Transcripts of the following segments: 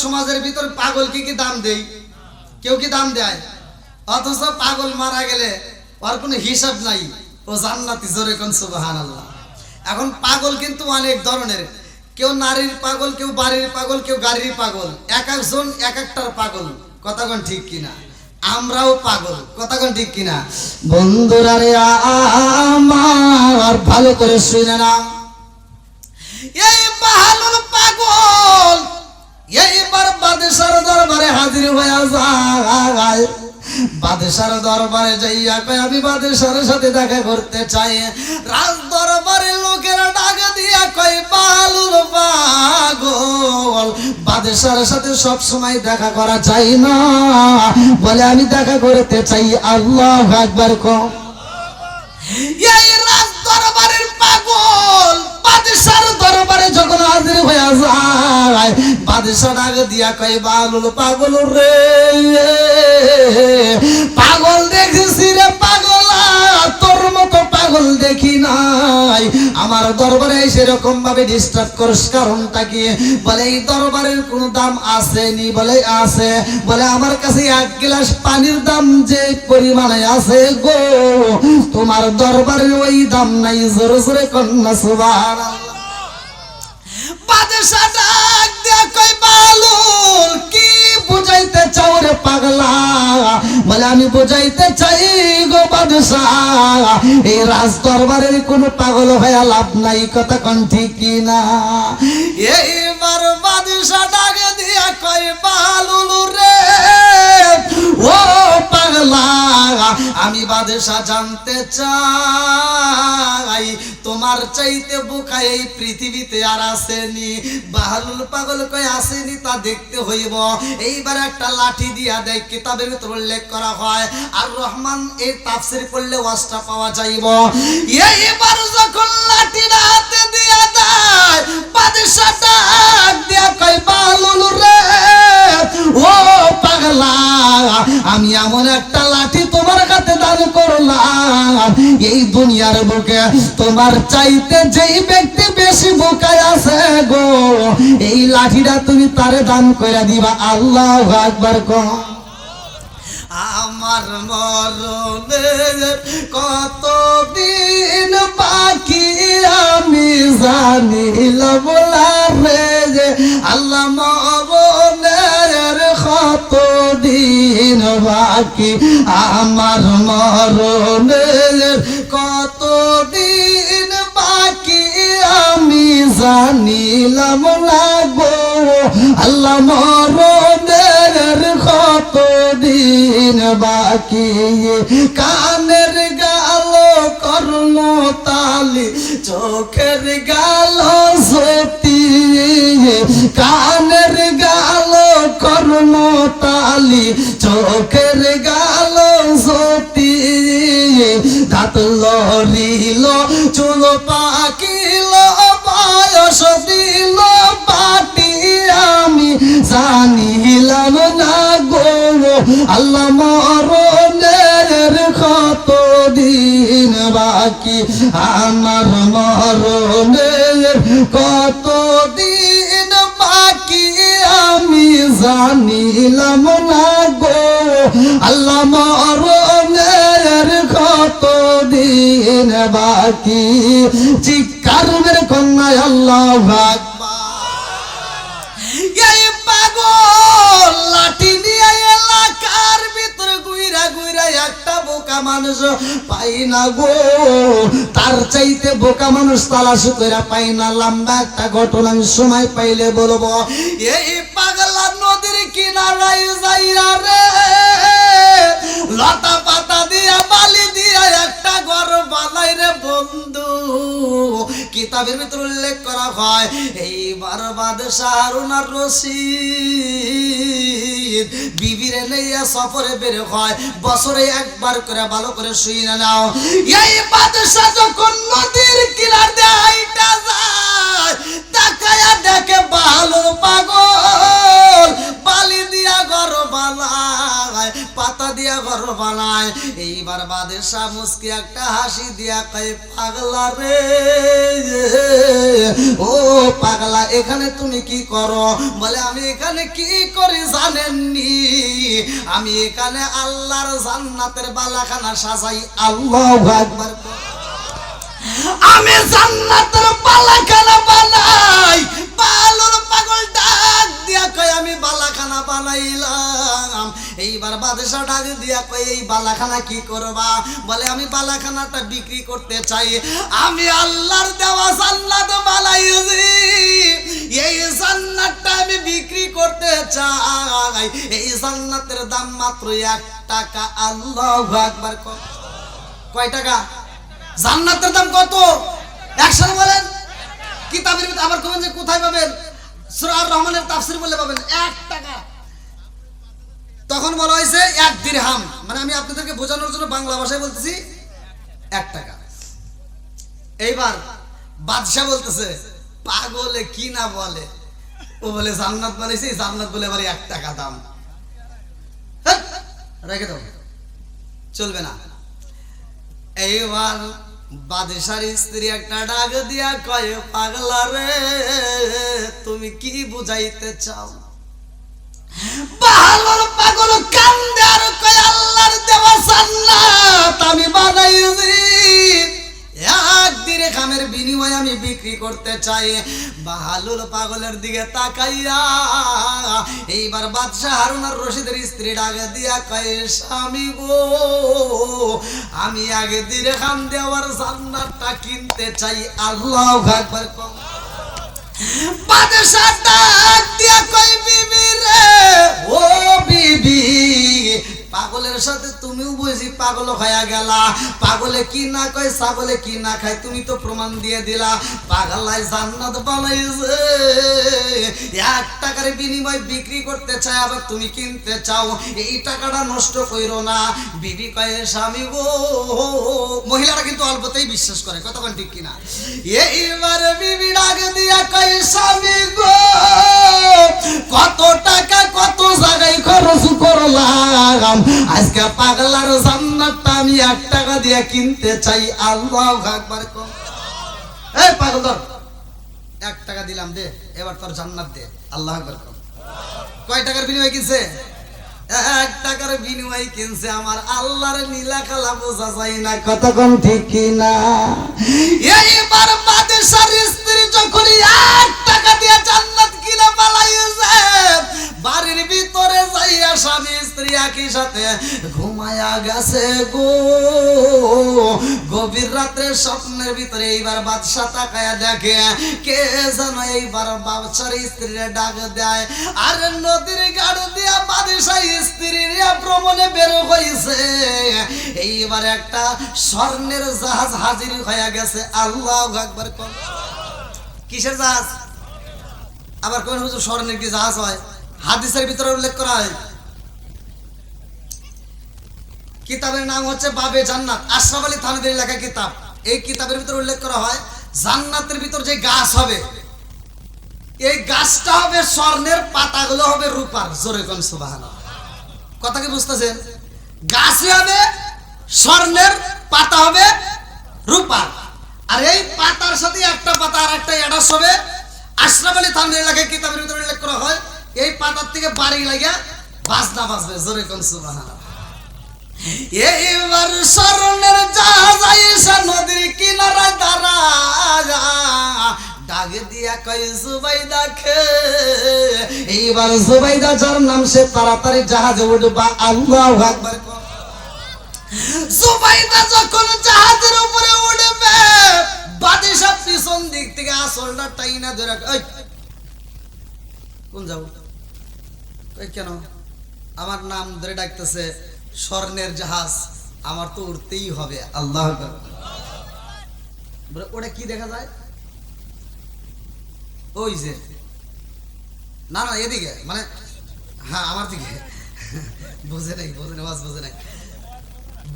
সমাজের ভিতর পাগল কি দাম দেই? কেউ কি দাম দেয়? অথচ পাগল মারা গেলে ওর কোনো হিসাব নাই, ও জান্নাতি। জোরে কোন সুবহানাল্লাহ। এখন পাগল কিন্তু অনেক ধরনের, কেউ নারীর পাগল, কেউ বাড়ির পাগল, কেউ গাড়ির পাগল। এক একজন এক একটার পাগল। কথা কোন ঠিক কিনা? আমরাও পাগল। কথা কোন ঠিক কিনা? বন্ধুরা রে আমার ভালো করে শুনে নাও, এই বাহালুল পাগল এইবার বাদশার দরবারে হাজির হয়ে যায়। বাদশার দরবারে যাইয়া কয় আমি বাদশার সাথে দেখা করতে চাই। রাজ দরবারের লোকেরা ডাক দিয়া কয় বাহালুল পাগল বাদশার সাথে সব সময় দেখা করা চাই না, বলে আমি দেখা করতে চাই। আল্লাহু আকবার কও। এই রাজ দরবারের পাগল বাদশার দরবারে যখন হাজির হয়ে যায়, বাদশা ডাক দিয়া কয় বাহালুল পাগল রে, পাগল দেখেছি রে পাগলা, তোর মতো পাগল দেখি নাই। আমার দরবারে সেরকম ভাবে ডিস্টার্ব করিস, কারণটা কি? বলে এই দরবারের কোনো দাম আসেনি। বলে আছে। বলে আমার কাছে এক গ্লাস পানির দাম যে পরিমাণে আছে গো, তোমার দরবারে ওই দাম নাই। জোরে জোরে কন্যা সুবহানাল্লাহ। বাদশা ডাক দিয়া কয় বাহালুল কি বুঝাইতে চাও রে পাগলা? বলে আমি বুঝাইতে চাই গো বাদশা, এই রাজ দরবারের কোনো পাগল হয়ে লাভ নাই। কথা কোন ঠিক কিনা? এইবার বাদশা ডাক দিয়া কয় বাহালুল রে, ও পাগলা, আমি বাদশা জানতে চাই তোমার চাইতে বোকা এই পৃথিবীতে আর আসেনি। বাহালুল পাগল কয় আসেনি তা দেখতে হইব। এইবার একটা লাঠি দিয়া দেয়, কিতাবের ভিতর উল্লেখ করা হয়, আর রহমান এই তাফসীর পড়লে ওয়াজটা পাওয়া যাইব। এইবার যখন লাঠিটা হাতে দিয়া দেয়, বাদশা ডাক দিয়া কয় বাহালুল রে, ও পাগলা, আমি এমন একটা লাঠি তোমার কাছে দান করলাম, এই দুনিয়ার বুকে তোমার চাইতে যেই ব্যক্তি বেশি বোকায় আছে গো, এই লাঠিটা তুমি তারে দান করে দিবা। আল্লাহু আকবার কও। আমার মরণের কতদিন বাকি আমি জানিলাম না রে, আল্লাহ মরণের কতদিন বাকি, আমার মরণের কতদিন বাকি আমি জানিলাম না গো, আল্লাহ মরণের কতদিন বাকি। কানের গাল কর্ম তালি, চোখের গাল সতী, কানের গাল কর্ম তালি, চোখের গাল সতী, দাঁত লড়িল চুল পাকিল বয়স দিল পাটি আমি জানিলাম না গো, আল্লাহ মরণের কতদিন বাকি, আমার মরণের কতদিন বাকি আমি জানিলাম না গো, আল্লাহ মরণের কতদিন বাকি। চিৎকার মেরে কন্যা আল্লাহু আকবার। এই পাগল লাঠি নিয়ে এলাকার ভিতরে ঘুইরা ঘুইরা একটা বোকা মানুষ পাই না গো, তার চাইতে বোকা মানুষ তালাশ করে পাই না। লম্বা একটা ঘটনা সময় পাইলে বলবো। এই পাগলা নদীর কিনারায় যাইয়া রে, লতা পাতা দিয়া বালি দিয়া একটা ঘর বানাই রে বন্ধু। কিতাবের ভিতর উল্লেখ করা হয়, এইবার বাদশা হারুন আর রশিদ বিবিরে লইয়া সফরে বের হয়। বছরে একবার করে ভালো করে শুই না নাও। এই বাদশা যখন নদীর কিনার দিয়ে হাইটা যায়, তাকায়া দেখে বাহালুল পাগল বালি দিয়া ঘর বানায়, পাতা দিয়া ঘর বানায়। এইবার বাদশাহ মুস্কি একটা হাসি দিয়া কয়, পাগলা রে, ও পাগলা, এখানে তুমি কি করো? বলে, আমি এখানে কি করি জানেননি? আমি এখানে আল্লাহর জান্নাতের বালাখানা সাজাই। আল্লাহু আকবার। আমি জান্নাতের বালাখানা বানাই। পাগল পাগল ডাক দিয়া কয়, আমি বালাখানা বানাইলাম। এইবার বাদশা ডাক দিয়া কয়, এই বালাখানা কি করবা? বলে, আমি বালাখানাটা বিক্রি করতে চাই। আমি আল্লাহর দেওয়া জান্নাত বানাইছি, এই জান্নাতটা আমি বিক্রি করতে চাই। এই জান্নাতের দাম মাত্র 1 টাকা। আল্লাহু আকবার। কয় টাকা? জান্নাতের দাম কত? একসাথে বলেন। কিতাবের ভিতরে আবার কবেন যে কোথায় পাবেন? সূরা আর রহমানের তাফসীর বলে পাবেন 1 টাকা। তখন বলা হয়েছে 1 দিরহাম, মানে আমি আপনাদেরকে বোঝানোর জন্য বাংলা ভাষায় বলতেছি 1 টাকা। এইবার বাদশা বলতেছে, পাগলে কি না বলে, ও বলে জান্নাত বানাইছে, জান্নাত বলে আবার 1 টাকা দাম। রেখে দাও, চলবে না। এইবার বাদশার স্ত্রী একটা ডাক দিয়া কয়, পাগলা রে, তুমি কি বুঝাইতে চাও? পাগল পাগল কান্দে আর কয়, আল্লাহর দেওয়া জান্নাত আমি বানাইছি, 1 দিরহামের বিনিময়ে আমি বিক্রি করতে চাই। বাহালুল পাগলের দিকে তাকাইয়া এইবার বাদশা হারুন আর রশিদের স্ত্রী ডাক দিয়া কয়, স্বামী গো, আমি 1 দিরহাম দেওয়ার জান্নাতটা কিনতে চাই। আল্লাহু আকবার। বাদশা ডাক দিয়া কয়, বিবি রে, ও বিবি, পাগলের সাথে তুমিও বুঝি পাগল হয়ে গেলা। পাগলে কি না কয়, ছাগলে কি না খায়, তুমি তো প্রমাণ দিয়ে দিলা। পাগলাই জান্নাত বানাইছে, 1 টাকার বিনিময়ে বিক্রি করতে চায়, আবার তুমি কিনতে চাও। এই টাকাটা নষ্ট কইরো না। বিবি কয়, স্বামী গো, মহিলারা কিন্তু অল্পতেই বিশ্বাস করে, কতক্ষণ ঠিক কিনা। এইবার বিবি ডাক দিয়া কয়, স্বামী গো, কত টাকা কত জায়গায় খরচ করলাম, আজকে পাগলার জান্নাতটা আমি 1 টাকা দিয়ে কিনতে চাই। আল্লাহু আকবার। এই পাগল, ধর, 1 টাকা দিলাম, দে, এবার তোর জান্নাত দে। আল্লাহু আকবার। কয় টাকার বিনিময়ে কিনছে? 1 টাকার বিনিময়ে কিনছে। আমার আল্লাহর নীলা খেলা বোঝা যায় না, কতক্ষণ ঠিক কিনা। এইবার বাদশার স্ত্রী যখন 1 টাকা দিয়ে জান্নাত কিনে পালাইছে, বাড়ির ভিতরে যাইয়া স্বামী স্ত্রী একই সাথে ঘুমায়া গেছে গো। গভীর রাত্রে স্বপ্নের ভিতরে এইবার বাদশা তাকায়া দেখে, কে যেন এইবার বাদশার স্ত্রীরে ডাক দেয়। আর নদীর গাড় দিয়া বাদশা স্ত্রীর ভ্রমণে বের হইছে। এইবার একটা স্বর্ণের জাহাজ হাজির হয়ে গেছে। আল্লাহু আকবার। কিসের জাহাজ? আবার কোন হুজুর স্বর্ণের কি জাহাজ হয়? হাদিসের ভিতরে উল্লেখ করা হয়। কিতাবের নাম হচ্ছে বাবে জান্নাত, আশরাফ আলী থানভীর লেখা কিতাব। এই কিতাবের ভিতরে উল্লেখ করা হয়, জান্নাতের ভিতর যে গাছ হবে, এই গাছটা হবে স্বর্ণের, পাতাগুলো হবে রূপার। জোরে কোন সুবহানাল্লাহ। কথা কি বুঝতেছেন? গাছে হবে স্বর্ণের, পাতা হবে রূপার। আর এই পাতার সাথে একটা পাতা আর একটা অ্যাটাচ হবে। আশরাফ আলী থানভীর লেখা কিতাবের ভিতরে উল্লেখ করা হয়, এই পাতার থেকে বাড়ি লাগিয়া বাজনা বাজবে। জোরে কোন সুবহানাল্লাহ। এইবার স্বর্ণের জাহাজ আইসা নদীর কিনারায় দাঁড়ায়া ডাক দিয়া কয়, জুবাইদা খে। এইবার জুবাইদা যার নাম, সে তাড়াতাড়ি জাহাজে উঠবা। আল্লাহু আকবার। জুবাইদা যখন জাহাজের উপরে উঠবে, বাদশা পিছন দিক থেকে আসলটা টাইনা ধরে, কোন যাব? কেন? আমার নাম ধরে ডাকতেছে, স্বর্ণের জাহাজ, আমার তো উঠতেই হবে। আল্লাহু আকবার। ওটা কি দেখা যায়? ওই যে, না না, এদিকে, মানে হ্যাঁ আমার দিকে। বুঝে নাই, বুঝে নাই।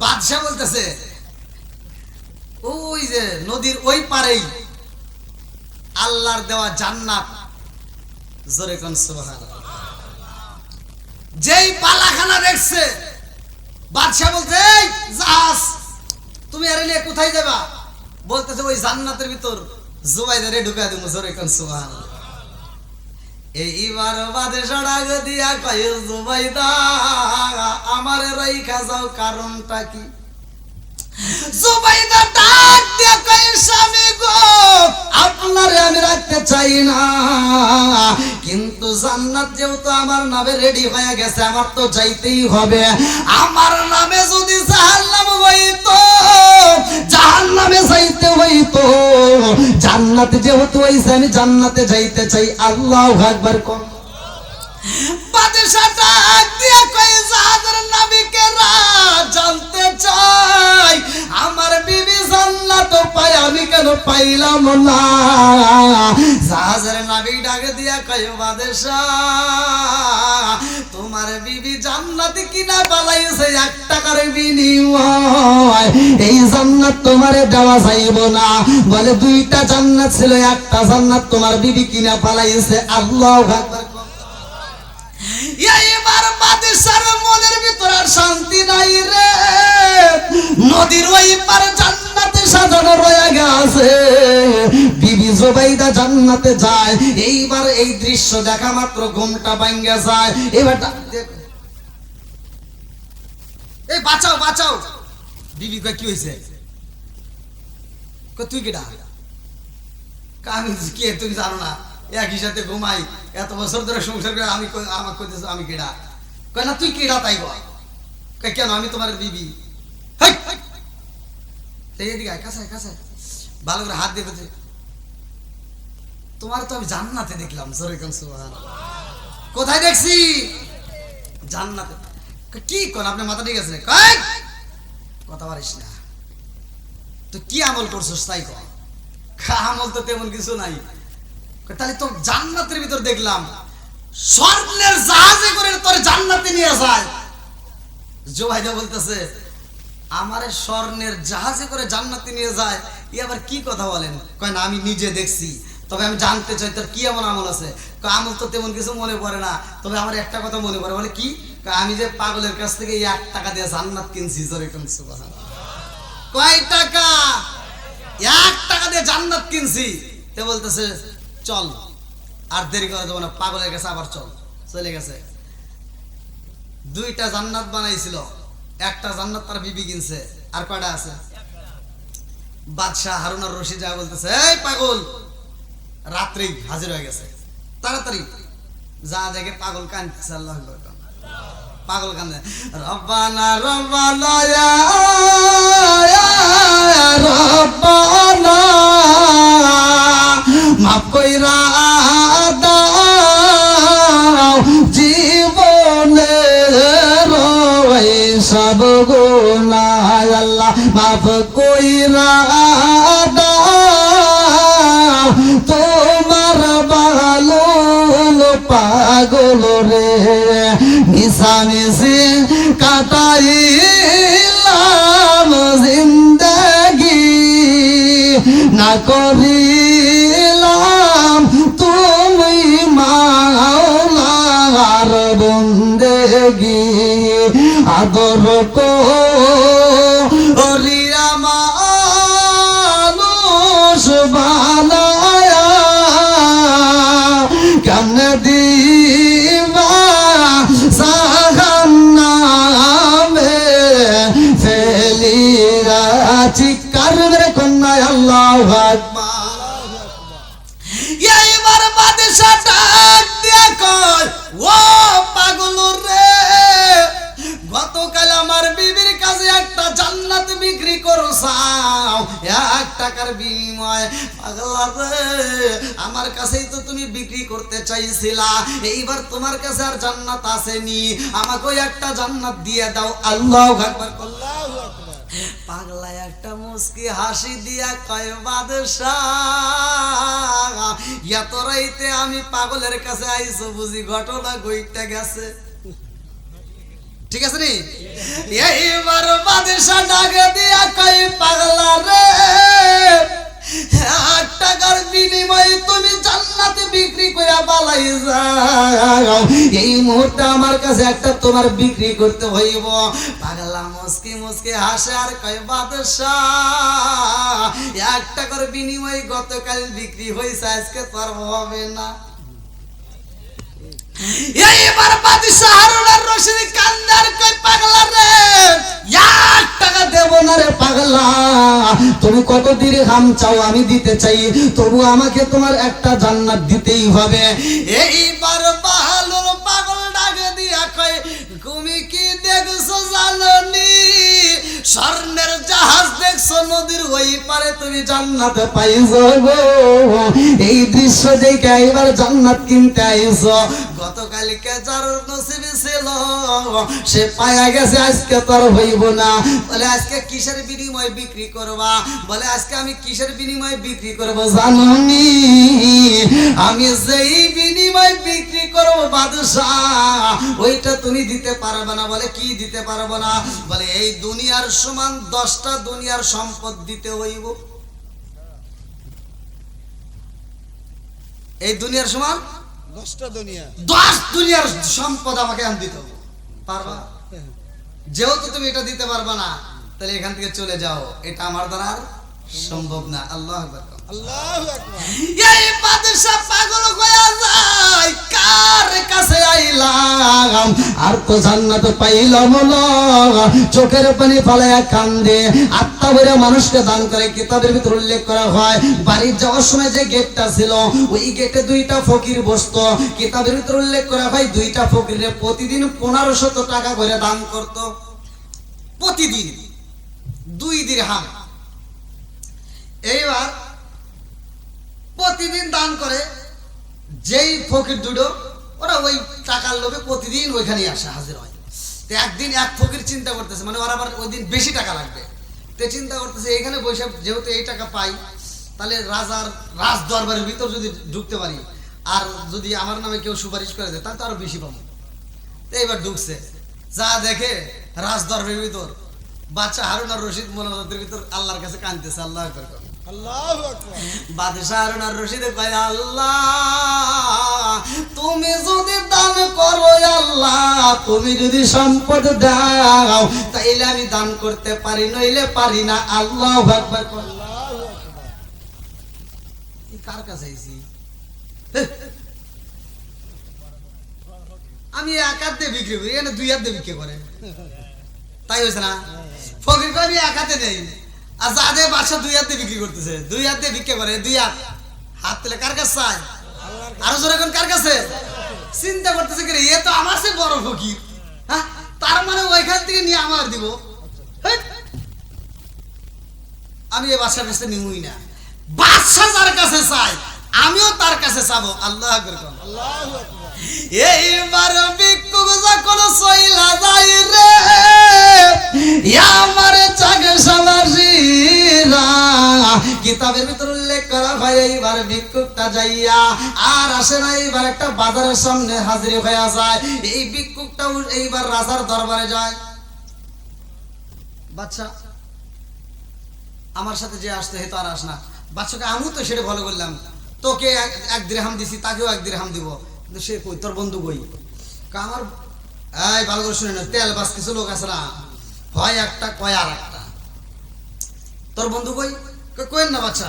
বাদশা বলতেছে, ওই যে নদীর ওই পারেই আল্লাহর দেওয়া জান্নাত। জোরে কোন সুবহানাল্লাহ। যেই পালাখানা দেখছে, বাদশা বলছে এই জাহাজ তুমি আরে নিয়ে কোথায় যাবা? বলতেছে ওই জান্নাতের ভিতর জুবাইদারে ঢুকায় দেবো, জোরে কোন সুবহানাল্লাহ। এইবার বাদশা ডাক দিয়া কয় জুবাইদা আমারে রাইখা যাও, কারণটা কি? জুবাইদা ডাক দিয়া কয় স্বামী গো আপনারে আমি রাখতে চাই না, কিন্তু জান্নাত যেহেতু আমার নামে রেডি হয়ে গেছে আমার তো যাইতেই হবে। আমার নামে যদি জাহান্নাম হইতো, জাহান্নামে যাইতে হইতো, জান্নাতে যেহেতু হইছে আমি জান্নাতে যাইতে চাই। আল্লাহু আকবার কোন। বাদশা ডাক দিয়া কয় জাহাজের নবীকে জানতে চাই আমার বিবি জান্নাত পায় আমি কেন পাইলাম না? জাহাজের নবী ডাক দিয়া কয় বাদশা তোমার বিবি জান্নাত কিনা পালাইছে 1 টাকার বিনিময়, এই জান্নাত তোমারে দেওয়া যাইব না। বলে 2টা জান্নাত ছিল, একটা জান্নাত তোমার বিবি কিনা পালাইছে। আল্লাহু আকবার। এইবার বাদশার মনের ভিতর আর শান্তি নাই রে, নদীর ওই পার জান্নাতে সাজানো রয়ে গেছে, বিবি জুবাইদা জান্নাতে যায়। এইবার এই দৃশ্য দেখা মাত্র ঘুমটা ভাঙ্গা যায়। এবার এই বাঁচাও বাঁচাও, বিবি কয় কি হইছে? কয় তুই কেডা? আমি কে তুমি জানো না? একই সাথে ঘুমাই, এত বছর ধরে সংসার করে, আমি আমাকে কইতেছ আমি কেডা? কয় না তুই কেডা তাই বল। কয় কেন আমি তোমার বিবি। এদিকে কাছে কাছে ভালো করে হাত দিয়ে তোমার তো আমি জান্নাতে দেখলাম। জোরে কোন সুবহানাল্লাহ। কোথায় দেখছি? জান্নাতে। কি কোন আপনি মাথা ঠিক আছে? কয় কথা পারিস না, তো কি আমল করছস তাই কর। আমল তো তেমন কিছু নাই। তাহলে তো জান্নাতের ভিতর দেখলাম স্বর্ণের জাহাজে করে তোর জান্নাতে নিয়ে যায়। জুবাইদা বলতেছে আমারে স্বর্ণের জাহাজে করে জান্নাতে নিয়ে যায়, ই আবার কি কথা বলেন? কয় না আমি নিজে দেখছি, তবে আমি জানতে চাই তোর কি এমন আমল আছে। আমল তো তেমন কিছু মনে পড়ে না, তবে আমার একটা কথা মনে পড়ে। বলে কি? আমি যে পাগলের কাছ থেকে 1 টাকা দিয়ে জান্নাত কিনছি। জোরে কোন সুবহানাল্লাহ। কয় টাকা? 1 টাকা দিয়ে জান্নাত কিনছি। তে বলতেছে চল আর দেরি করে দেবো না, পাগলের কাছে আবার চল। চলে গেছে। 2টা জান্নাত বানাইছিল, একটা জান্নাত তার বিবি কিনছে। আর কয়টা আছে? বাদশাহ হারুন আর রশিদ যা বলতেছে এই পাগল রাত্রেই হাজির হয়ে গেছে, তাড়াতাড়ি যা দেখে পাগল কাঁদতেছে। আল্লাহু আকবার। পাগল কান্দে রব্বানা রব্বানা ইয়া রব্বানা মাফ কইরা দাও জীবনে রই সব গুনাহ। আল্লাহ মাফ কইরা দাও তোমার ভালো পাগল রে মিশামিশি কাটাইলাম জিন্দেগি না করিলাম তুমি মাওলার বন্দেগি আদর করিয়া মানুষ বানায়া কেমনে দিবা জাহান্নামে ফেলিয়া চিৎকার মেরে কন্যায় আল্লাহু আকবার। এইবার বাদশা ডাক দিয়া কয় ও পাগল রে, গতকাল আমার বিবির কাছে একটা জান্নাত বিক্রি করছাও 1 টাকার বিনিময়ে। পাগলা রে আমার কাছেই তো তুমি বিক্রি করতে চাইছিলা, এইবার তোমার কাছে আর জান্নাত আসেনি, আমাকে একটা জান্নাত দিয়ে দাও। আল্লাহু আকবার। আল্লাহু আকবার। পাগলা একটা মুস্কি হাসি দিয়া কয় বাদশা এত রাইতে আমি পাগলের কাছে আইছো বুঝি ঘটনা ঘইটা গেছে। ঠিক আছে নি? এইবার বাদশা ডাকে দিয়া কয় পাগলা রে টাকার বিনিময়ে তুমি জান্নাতে বিক্রি করে পালাই যাও, এই মুহূর্তে আমার কাছে একটা তোমার বিক্রি করতে হইব। পাগলা মুস্কি মুস্কি হাসে আর কয় বাদশাহ 1 টাকার বিনিময়ে গতকাল বিক্রি হয়েছে, আজকে তোর হবে না। এইবার বাদশাহ হারুন আর রশিদ কান্দার কই পাগলা রে 1 টাকা দেব না রে পাগলা, তুমি কত দিরহাম চাও আমি দিতে চাই, তবু আমাকে তোমার একটা জান্নাত দিতেই হবে। এইবার বাহালুর পাগল ডাকে দিয়া কই তুমি কি দেখছো জাননি, স্বর্ণের জাহাজ দেখছো নদীর ওই পারে তুমি জান্নাত পাইছো গো, এই দৃশ্য দেখে এবার জান্নাত কিনতে আইছো। গতকালকে যার নসিবে ছিল সে পায়া গেছে, আজকে তোর হইব না। বলে আজকে কিসের বিনিময়ে বিক্রি করবা? বলে আজকে আমি কিসের বিনিময়ে বিক্রি করব জাননি, আমি যেই বিনিময়ে বিক্রি করব বাদশাহ ওইটা তুমি দিতে পারবে না। বলে কি দিতে পারবো না? বলে এই দুনিয়ার সমান 10টা দুনিয়ার সম্পদ দিতে হইব। এই দুনিয়ার সমান 10টা দুনিয়া, 10 দুনিয়ার সম্পদ আমাকে আন দিতে হবে। পারবা? যেহেতু তুমি এটা দিতে পারবা না, তাহলে এখান থেকে চলে যাও, এটা আমার দ্বারা আর সম্ভব না। আল্লাহু আকবার। আল্লাহু আকবার। এই বাদশা পাগল হয়ে যায়, কার কাছে আইলাম আর তো জান্নাত পাইলাম না, চোখের পানি ফালায়া কান্দে। আত্মা ভরে মানুষকে দান করে, কিতাবের ভিতর উল্লেখ করা হয় বাড়ি যাওয়ার সময় যে গেটটা ছিল ওই গেটে 2টা ফকির বসতো। কিতাবের ভিতর উল্লেখ করা হয় 2টা ফকিরে প্রতিদিন 1500 টাকা করে দান করত, প্রতিদিন 2 দিরহাম। এইবার প্রতিদিন দান করে, যেই ফকির দুটো ওরা ওই টাকার লোভে প্রতিদিন ওইখানে আসে হাজির হয়। তো একদিন এক ফকির চিন্তা করতেছে, মানে ওরা আবার ওই দিন বেশি টাকা লাগবে, তো চিন্তা করতেছে এইখানে বসে যেহেতু এই টাকা পাই, তাহলে রাজার রাজ দরবারের ভিতর যদি ঢুকতে পারি আর যদি আমার নামে কেউ সুপারিশ করে দেয় তাহলে তো আরো বেশি পাবো। তো এইবার ঢুকছে, যা দেখে রাজ দরবারের ভিতর বাচ্চা হারুন আর রশিদ মোনাজাতের ভিতর আল্লাহর কাছে কাঁদতেছে। আল্লাহ আকবার। আল্লাহু আকবার। বাদশা হারুন আর রশিদ কয় আল্লাহ তুমি যদি দান করো, আল্লাহ তুমি যদি সম্পদ দাও তাইলে আমি দান করতে পারি, নইলে পারি না। আল্লাহু আকবার। আল্লাহু আকবার। কার কাছে আইছি? আমি 1 হাত দিয়ে বিক্রি করি, এখানে 2 হাত দিয়ে বিক্রি করে, তাই হয়েছে না? ফকির কয় আমি 1 হাতে নেই, আর যাদের বাসা 2 হাতে বিক্রি করতেছে, 2 হাতে বিক্রি করে, 2 হাত হাত তুলে কার কাছে চায়? আরো জোরে কোন কার কাছে? চিন্তা করতেছে কি রে, এ তো আমার চেয়ে বড় ফকির, হ্যাঁ, তার মানে ওইখান থেকে নিয়ে আমার দিব। আমি এই বাসার কাছে নিমুই না, বাদশা যার কাছে চাই আমিও তার কাছে চাবো। আল্লাহ আকবার। আল্লাহু আকবার। এইবার ভিক্ষুক যখন চইলা যায় রে আমার চাকে সাবাসীরা, কিতাবের ভিতর উল্লেখ করা হয় এইবার ভিক্ষুকটা যাইয়া আর আসে না, এইবার একটা বাজারের সামনে হাজির হয়ে যায়। এই ভিক্ষুকটাও এইবার রাজার দরবারে যায়। বাচ্চা আমার সাথে যে আসতে হয়তো আর আস না। বাচ্চাকে আমি তো সেটা ভালো করলাম, তোকে 1 দিরহাম দিছি, তাকেও 1 দিরহাম দিব, কিন্তু সে কই তোর বন্ধু কই? আমার এই ভালো করে শুনে না, তেল বাস কিছু লোক আছে না, হয় একটা কয় আর একটা। তোর বন্ধু কই? কই না বাচ্চা,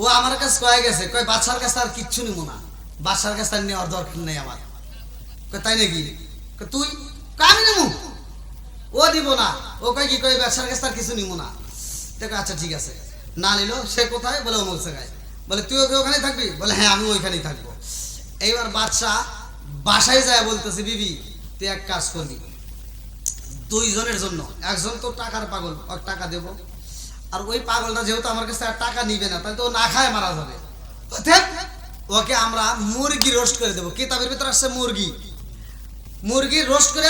ও আমার কাছে কয়ে গেছে, কয় বাচ্চার কাছে আর কিচ্ছু নিব না, বাচ্চার কাছে আর নেওয়ার দরকার নেই আমার। তাই নাকি? তুই? আমি নেব, ও দিব না। ও কয় কি? কয় বাচ্চার কাছে আর কিছু নিব না। দেখো আচ্ছা ঠিক আছে, না নিল। সে কোথায়? বলে অমুক জায়গায়। বলে তুই ওকে ওখানেই থাকবি? বলে হ্যাঁ আমি ওইখানেই থাকবো। এইবার বাদশা বাসায় যায় বলতেছে বিবি তুই এক কাজ করবি, 2 জনের জন্য, একজন তো টাকার পাগল, ওর টাকা দেবো, আর ওই পাগলটা যেহেতু আমার কাছে আর টাকা নিবে না, তাহলে তো ও না খায় মারা যাবে, ওকে আমরা মুরগি রোস্ট করে দেবো। কিতাবের ভিতরে আসছে মুরগি রোস্ট করে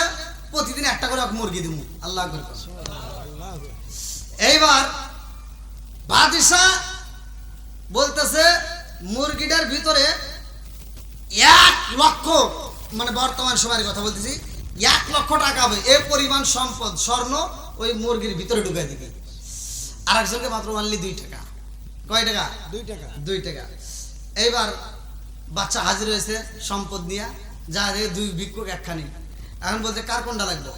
প্রতিদিন একটা করে মুরগি দেবো। আল্লাহ আকবার। এইবার বাদশা বলতেছে মুরগিটার ভিতরে 1 লক্ষ, মানে বর্তমান সময়ের কথা বলতেছি, 1 লক্ষ টাকা হবে এই পরিমাণ সম্পদ স্বর্ণ ওই মুরগির ভিতরে ঢুকাই দিবে। আর একজনকে মাত্র অনলি 2 টাকা। কয় টাকা? 2 টাকা। 2 টাকা। এইবার বাচ্চা হাজির হয়েছে সম্পদ নিয়ে, যা রে 2 ভিক্ষুক একখানি। এখন বলছে কার কোনটা লাগবে?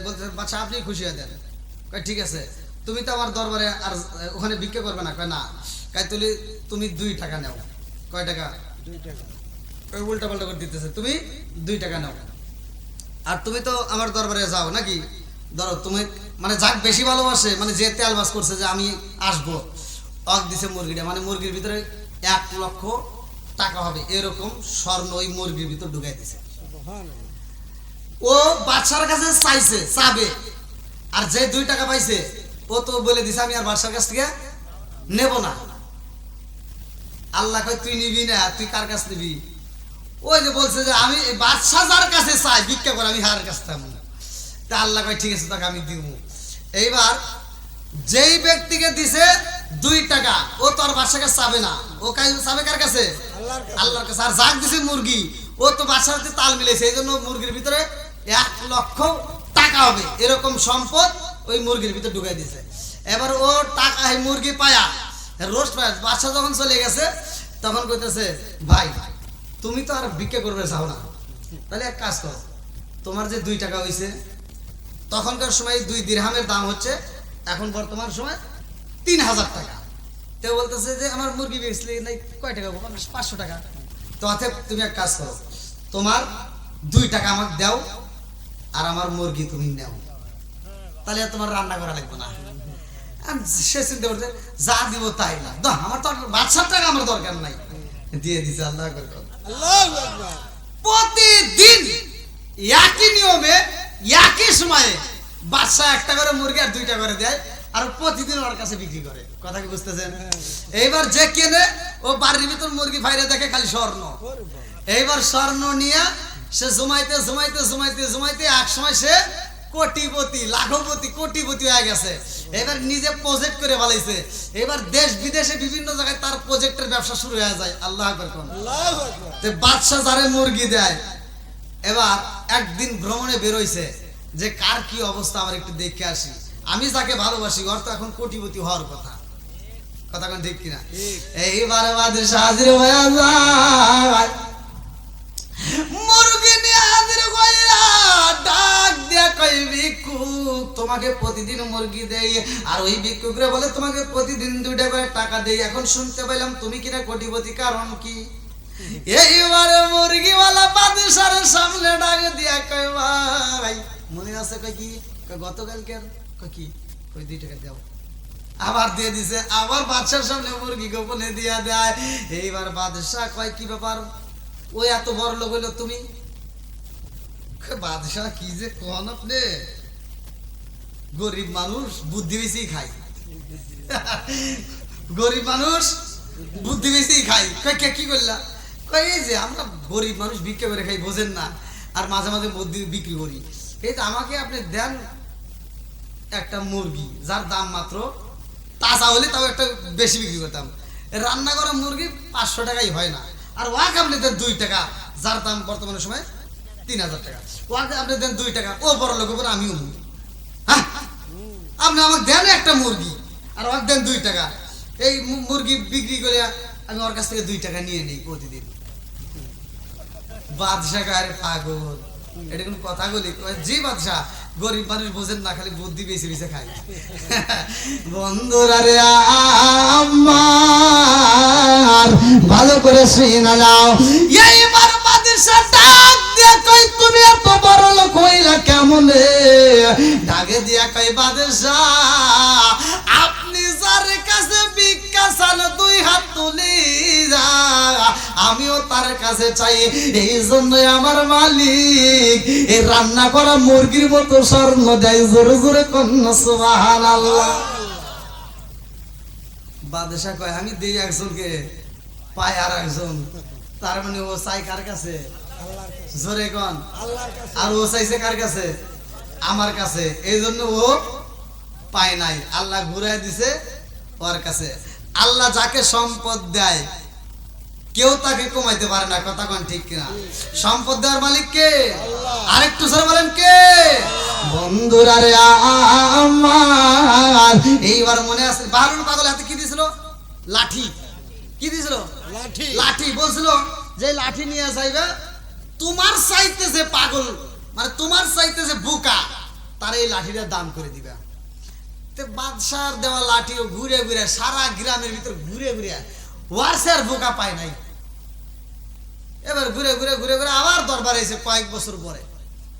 বলছে বাচ্চা আপনি খুশি হয়ে দেন। কয় ঠিক আছে, তুমি তো আমার দরবারে আর ওখানে ভিক্ষা করবে না। কয় না। কয় তুমি 2 টাকা নাও। কয় টাকা? 2 টাকা। ওই উল্টা পাল্টা করে দিতেছে, তুমি 2 টাকা নাও। আর তুমি তো আমার দরবারে যাও নাকি, ধরো তুমি মানে যাক বেশি ভালোবাসে, মানে যে তেল বাস করছে যে আমি আসবো, অক দিছে মুরগিটা, মানে মুরগির ভিতরে 1 লক্ষ টাকা হবে এরকম স্বর্ণ ওই মুরগির ভিতর ঢুকাই দিছে। সুবহানাল্লাহ। ও বাদশার কাছে চাইছে, চাবে, আর যে 2 টাকা পাইছে ও তো বলে দিছে আমি আর বাদশার কাছ থেকে নেব না। আল্লাহ কয় তুই নিবি না, তুই কার কাছ নিবি? ওই যে বলছে যে আমি বাদশা যার কাছে চাই ভিক্ষা করে আমি হার কাছে থাকবো। তা আল্লাহ কয় ঠিক আছে, তাকে আমি দিব। এইবার যেই ব্যক্তিকে দিছে 2 টাকা, ও তো আর বাদশার কাছে চাবে না, ও চাবে কার কাছে? আল্লাহর কাছে। আল্লাহর কাছে। আর যাক দিছে মুরগি, ও তো বাদশার সাথে তাল মিলেছে, এই জন্য মুরগির ভিতরে 1 লক্ষ টাকা হবে এরকম সম্পদ ওই মুরগির ভিতরে ঢুকাই দিছে। এবার ও টাকা এই মুরগি পায়া রোস্ট পায়া বাদশা যখন চলে গেছে তখন কইতেছে ভাই তুমি তো আর ভিক্ষা করবে চাও না, তাহলে এক কাজ করো, তোমার যে 2 টাকা হইছে, তখনকার সময় 2 দিরহামের দাম হচ্ছে এখন বর্তমান সময় 3000 টাকা। তো বলতেছে যে আমার মুরগি বেচলে নাই কয় টাকা? 500 টাকা। তো অতএব তুমি এক কাজ করো, তোমার 2 টাকা আমাকে দাও আর আমার মুরগি তুমি নাও, তাহলে আর তোমার রান্না করা লাগবে না। আর সে চিন্তা করছে যা দিব তাই না, আমার তো বাদশার টাকা আমার দরকার নাই, দিয়ে দিছে। আল্লাহ আকবার। আল্লাহু আকবার। প্রতিদিন একই নিয়মে একই সময়ে বাদশা 1 টাকা করে মুরগি আর 2 টাকা করে দেয়, আর প্রতিদিন ওর কাছে বিক্রি করে। কথা কি বুঝতেছেন? এইবার যে কেনে ও বাড়ির ভিতর মুরগি ফাইরে দেখে খালি স্বর্ণ। ওরে বাবা। এইবার স্বর্ণ নিয়ে সে জমাইতে জমাইতে জমাইতে জমাইতে এক সময় সে কোটিপতি, লাখপতি, কোটিপতি হয়ে গেছে। এবার নিজে প্রজেক্ট করে ফেলাইছে। এবার দেশ বিদেশে বিভিন্ন জায়গায় তার প্রজেক্টের ব্যবসা শুরু হয়ে যায়। আল্লাহ আকবার। আল্লাহু আকবার। তো বাদশা যারে মুরগি দেয়, এবার একদিন ভ্রমণে বেরোইছে যে কার কি অবস্থা আমার একটু দেখে আসি, আমি যাকে ভালোবাসি ওর তো এখন কোটিপতি হওয়ার কথা। কথা কোন ঠিক কিনা? ঠিক। এইবার বাদশা হাজির হয়ে যায়, মুরগি নিয়ে হাজির হইয়া ডাক দিয়া কই ভিক্ষুক তোমাকে প্রতিদিন মুরগি দেই, আর ওই ভিক্ষুকরে বলে তোমাকে প্রতিদিন 2 টাকা করে টাকা দেই। এখন শুনতে পাইলাম তুমি কিনা কোটিপতি, কারণ কি? এইবার মুরগিওয়ালা বাদশার সামনে ডাক দিয়া কই ভাই মনে আছে? কই কি? কই গতকালকের। কই কি? কই 2 টাকা দাও। আবার দিয়ে দিছে, আবার বাদশার সামনে মুরগি গোপনে দিয়া দেয়। এইবার বাদশা কয় কি ব্যাপার, ওই এত বড় লোক হইলো তুমি? বাদশা কি যে কোন আপনি, গরিব মানুষ বুদ্ধি বেশি খাই, গরিব মানুষ বুদ্ধি বেশি খাই। কয় কে কি করলা? কয় এই যে আমরা গরিব মানুষ ভিক্ষা করে খাই, বোঝেন না, আর মাঝে মাঝে বুদ্ধি বিক্রি করি। এই তো আমাকে আপনি দেন একটা মুরগি যার দাম মাত্র, তাজা হলে তাও একটা বেশি বিক্রি করতাম, রান্না করা মুরগি 500 টাকাই হয় না, আর ওয়াক আপনি দেন 2 টাকা যার দাম বর্তমানে সময় 3000 টাকা। ওয়াক আপনি দেন 2 টাকা, ও বড় লোক বলে আমিও মুরগি। হ্যাঁ, আপনি আমাকে দেন একটা মুরগি আর ওয়াক দেন 2 টাকা, এই মুরগি বিক্রি করে আমি ওর কাছ থেকে 2 টাকা নিয়ে নিই প্রতিদিন। বাদশা কারে পাগল, এটা কোন কথা বলি? জি বাদশা, গরিব মানুষ বোঝেন না, খালি বুদ্ধি বেশি বেশি খাই। বন্ধুরা রে আমার ভালো করে শুনে নাও, এইবার বাদশা ডাক দিয়ে কই তুমি এত বড় লোক হইলা কেমনে? ডাকে দিয়া কই বাদশা আপনি যার কাছে ভিক্ষা চান 2 হাত তুলি যা, আমিও তার কাছে চাই, এই জন্যই আমার মালিক এই রান্না করা মুরগির মতো স্বর্ণ দেয়। জোরে জোরে কন্যা সুবহানাল্লাহ। বাদশা কয় আমি দেই একজনকে, পাই আর একজন, তার মানে ও চাই কার কাছে? আল্লাহর কাছে। জোরে কন। আল্লাহর কাছে। আর ও চাইছে কার কাছে? আমার কাছে। এই জন্য ও পায় নাই, আল্লাহ ঘুরাই দিছে ওর কাছে। আল্লাহ যাকে সম্পদ দেয় কেউ তাকে কমাইতে পারে না। কথা কোন ঠিক কিনা? সম্পদ দেওয়ার মালিক কে? আরেকটু জোরে বলেন কে? বন্ধুরা রে আমার, এইবার মনে আছে বাহারুল পাগল হাতে কি দিছিল? লাঠি। কি দিছিল? লাঠি। লাঠি। বলছিল যে লাঠি নিয়ে যাইবে, তোমার চাইতে যে পাগল, মানে তোমার চাইতে যে বোকা, তার এই লাঠিটা দান করে দিবে। তে বাদশার দেওয়া লাঠিও ঘুরে ঘুরে সারা গ্রামের ভিতর ঘুরে ঘুরে ওয়ারসে আর বোকা পায় নাই। এবার ঘুরে ঘুরে ঘুরে ঘুরে আবার দরবারে এসে কয়েক বছর পরে,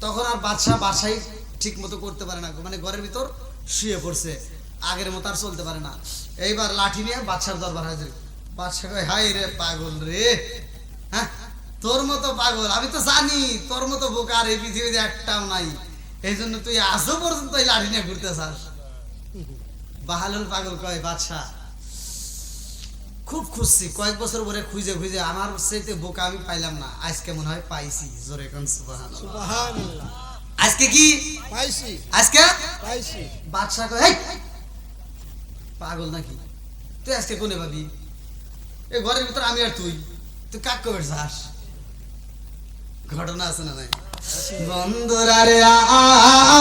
তখন আর বাদশাই ঠিক মতো করতে পারে না, মানে ঘরের ভিতর শুয়ে পড়ছে, আগের মতো আর চলতে পারে না। এইবার লাঠি নিয়ে বাদশার দরবার হাজির। বাদশা কয়, হাই রে পাগল রে, হ্যাঁ তোর মতো পাগল আমি তো জানি, তোর মতো বোকা আর এই পৃথিবীতে একটাও নাই, এই জন্য তুই আজও পর্যন্ত এই লাঠি নিয়ে ঘুরতে চাস। বাহালুল পাগল কয়, বাদশা খুব খুঁজছি, কয়েক বছর পরে খুঁজে খুঁজে আমার চাইতে বোকা আমি পাইলাম না, আজকে মনে হয় পাইছি। জোরে কোন সুবহানাল্লাহ। সুবহানাল্লাহ। আজকে কি পাইছি। আজকে? পাইছি। বাদশা কয়, এই পাগল নাকি তুই, আজকে কোনে ভাবি? এই ঘরের ভিতর আমি আর তুই, তুই কাক কবে যাস? ঘটনা আছে না নাই? বন্ধুরা রে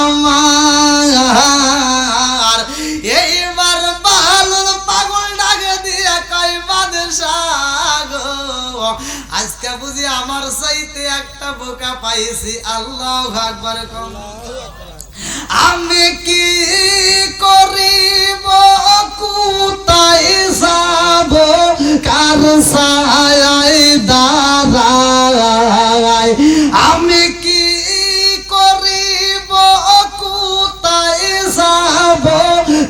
আমার, এইবার বাহালুল পাগল ডাকে দিয়া কয়, বাদশাহ গো, আজকে বুঝি আমার চাইতে একটা বোকা পাইছি। আল্লাহু আকবার। আমি কি করিব, কোথায় যাব, কার ছায়ায় দাঁড়াই? আমি কি করিব, কোথায় যাব,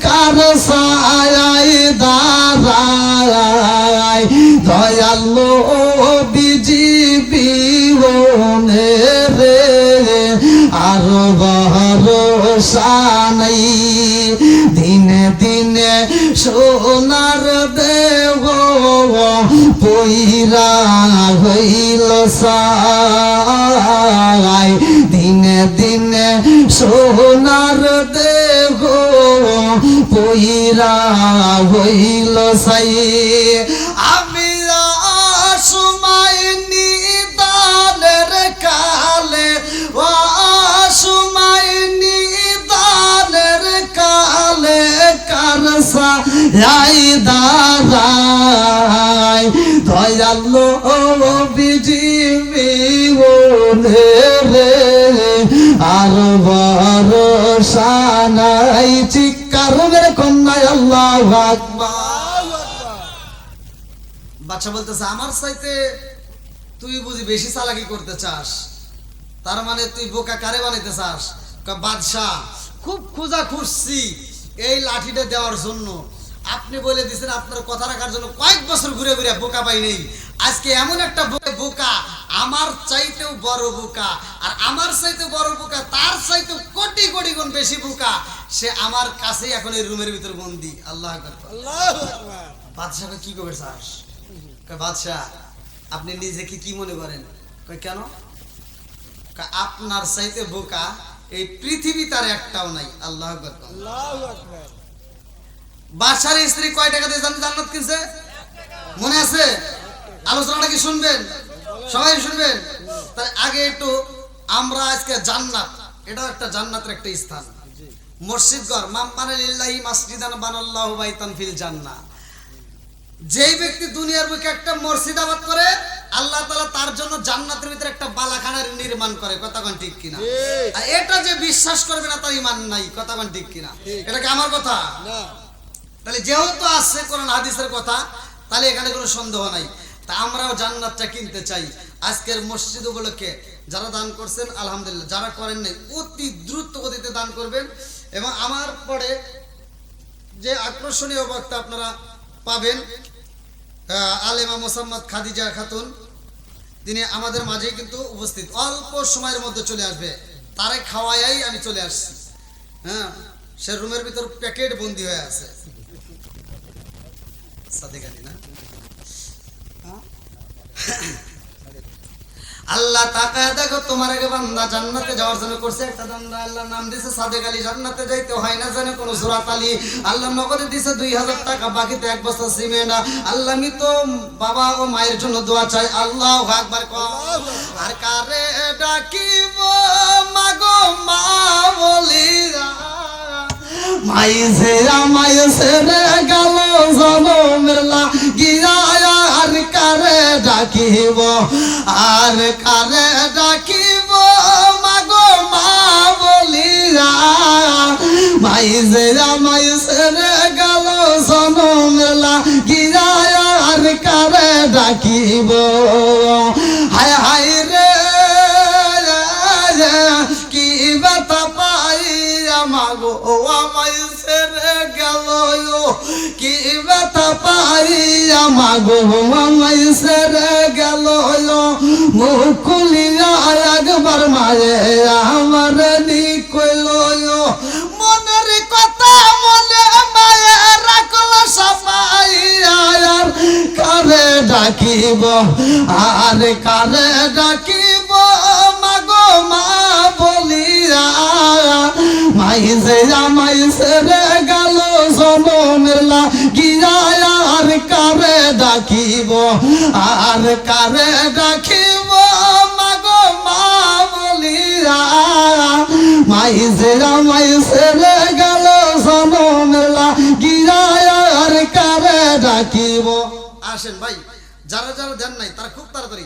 কার ছায়ায় দাঁড়াই? দয়ালু বিজিবি রে, আর ভরসা নাই, দিনে দিনে সোনার দেহ পইরা হইল সাই, দিনে দিনে সোনার দেহ পইরা হইল সাই। আমি সময় নিদানের কালে, ও সময় নিদানের কালে, কারসা যাই দাঁড়াই? দয়ালু বিজিবি রে, আর ভরসা নাই। চিৎকার মেরে কন্যায় আল্লাহু আকবার। বাদশা বলতেছে, আমার চাইতে তুই বুঝি বেশি চালাকি করতে চাস, তার মানে তুই বোকা কারে বানাইতে চাস? বাদশা খুব খোঁজা খুঁজছি এই লাঠিটা দেওয়ার জন্য, আপনি বলে দিয়েছেন আপনার কথা রাখার জন্য কয়েক বছর ঘুরে ঘুরে বোকা পাই নেই, আজকে এমন একটা বোকা, আমার চাইতেও বড় বোকা, আর আমার চাইতেও বড় বোকা তার চাইতেও কোটি কোটি গুণ বেশি বোকা, সে আমার কাছেই এখন এই রুমের ভিতর বন্দি। আল্লাহু আকবার। আল্লাহু আকবার। বাদশা কি করবে চাস? বাদশা আপনি নিজেকে কি মনে করেন? কেন? আপনার চাইতে বোকা এই পৃথিবী তার একটাও নাই। আল্লাহু আকবার। আল্লাহু আকবার। বাদশার স্ত্রী কয় টাকা দিয়ে জান্নাত কিনছে মনে আছে? আলোচনাটা কি শুনবেন? সবাই শুনবেন। তার আগে একটু আমরা আজকে জান্নাত, এটাও একটা জান্নাতের একটা স্থান, মসজিদ ঘর। মান বানা লিল্লাহি মাসজিদান বানাল্লাহু বাইতান ফিল জান্নাহ। যেই ব্যক্তি দুনিয়ার বুকে একটা মসজিদ আবাদ করে, আল্লাহ তাআলা তার জন্য জান্নাতের ভিতরে একটা বালাখানার নির্মাণ করে। কথা কোন ঠিক কিনা? আর এটা যে বিশ্বাস করবে না তার ঈমান নাই। কথা কোন ঠিক কিনা? এটা কি আমার কথা না? তাহলে যেহেতু আছে কোরআন হাদিসের কথা, তাহলে এখানে কোনো সন্দেহ নাই। তা আমরাও জান্নাতটা কিনতে চাই। আজকের মসজিদ উপলক্ষে যারা দান করছেন আলহামদুলিল্লাহ, যারা করেন নাই অতি দ্রুত গতিতে দান করবেন। এবং আমার পরে যে আকর্ষণীয় বক্তা আপনারা পাবেন, আলেমা মোসাম্মদ খাদিজা খাতুন, তিনি আমাদের মাঝে কিন্তু উপস্থিত, অল্প সময়ের মধ্যে চলে আসবে। তারে খাওয়াই আমি চলে আসছি। হ্যাঁ, সে রুমের ভিতর প্যাকেট বন্দি হয়ে আছে। সাদিক আলী না? আল্লাহ তাকায় দেখো, তোমার আগে বান্দা জান্নাতে যাওয়ার জন্য করছে একটা দান্দা। আল্লাহ নাম দিয়েছে সাদেক আলী। জান্নাতে যাইতে হয় না জানে কোন সূরাত আলী। আল্লাহ নগদে দিয়েছে 2000 টাকা, বাকিতে 1 বস্তা সিমেন্ট। আল্লাহ আমি তো বাবা ও মায়ের জন্য দোয়া চাই। আল্লাহু আকবার। আর কারে ডাকিব মাগো মা বলি মাইছে আমায় ছেড়ে গেল জনমের লাগিয়া আর কারে ডাকিব আর কারে ডাকিব মাগো মা বলিয়া মাইছে আমায় ছেড়ে গেল জনমের লাগিয়া আর কারে ডাকিব হায় হায় রে কি ব্যথা পাই আমাগো আমায় ছেড়ে গেল কি ব্যথা পাই আমাগো আমায় ছেড়ে গেল মুখ খুলিয়া একবার মায়ে আমার নিকল মনের কথা মনে মায়ে রাখল সবাই আর কারে ডাকিব আর কারে ডাকিব মাগো মা বলিয়া মাইছে আমায় ছেড়ে গেল জনমের লাগিয়া আর কারে ডাকিব আর কারে ডাকিব মাগো মা বলিয়া মাইছে আমায় ছেড়ে গেল জনমের লাগিয়া আর কারে ডাকিব। আসেন ভাই, যারা যারা দেন নাই তারা খুব তাড়াতাড়ি।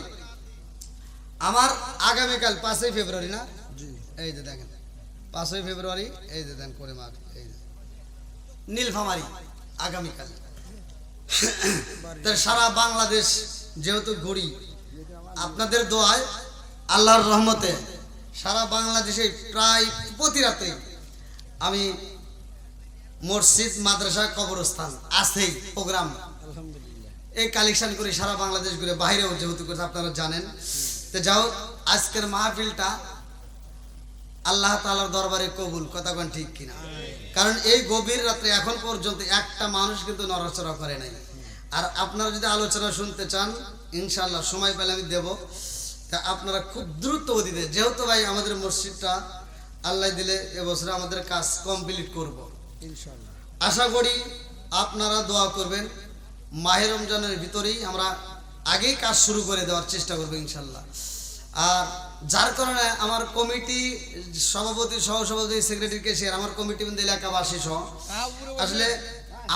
আমার আগামীকাল 5ই ফেব্রুয়ারি না, এই যে দেখেন 5ই ফেব্রুয়ারি, এই যে দেন করে মাঠ, এই যে নীলফামারী আগামীকাল। সারা বাংলাদেশ যেহেতু ঘুরি, আপনাদের দোয়ায় আল্লাহর রহমতে সারা বাংলাদেশে প্রায় প্রতি রাতে আমি মসজিদ মাদ্রাসা কবরস্থান আছেই প্রোগ্রাম এই কালেকশন করে সারা বাংলাদেশ ঘুরে, বাইরেও যেহেতু করে আপনারা জানেন। তো যাও, আজকের মাহফিলটা আল্লাহ তাআলার দরবারে কবুল, কথা কোন ঠিক কিনা? কারণ এই গভীর রাত্রে এখন পর্যন্ত একটা মানুষ কিন্তু নড়াচড়া করে নাই। আর আপনারা যদি আলোচনা শুনতে চান, ইনশাআল্লাহ সময় পেলে আমি দেব। তা আপনারা খুব দ্রুত গতিতে, যেহেতু ভাই আমাদের মসজিদটা আল্লাহ দিলে এবছরে আমাদের কাজ কমপ্লিট করব ইনশাআল্লাহ। আশা করি আপনারা দোয়া করবেন। মাহে রমজানের ভিতরেই আমরা আগেই কাজ শুরু করে দেওয়ার চেষ্টা করবো ইনশাআল্লাহ। আর যার কারণে আমার কমিটি সভাপতি, সহসভাপতি, সেক্রেটারি, কেশিয়ার, আমার কমিটি বন্ধু, এলাকাবাসী সহ আসলে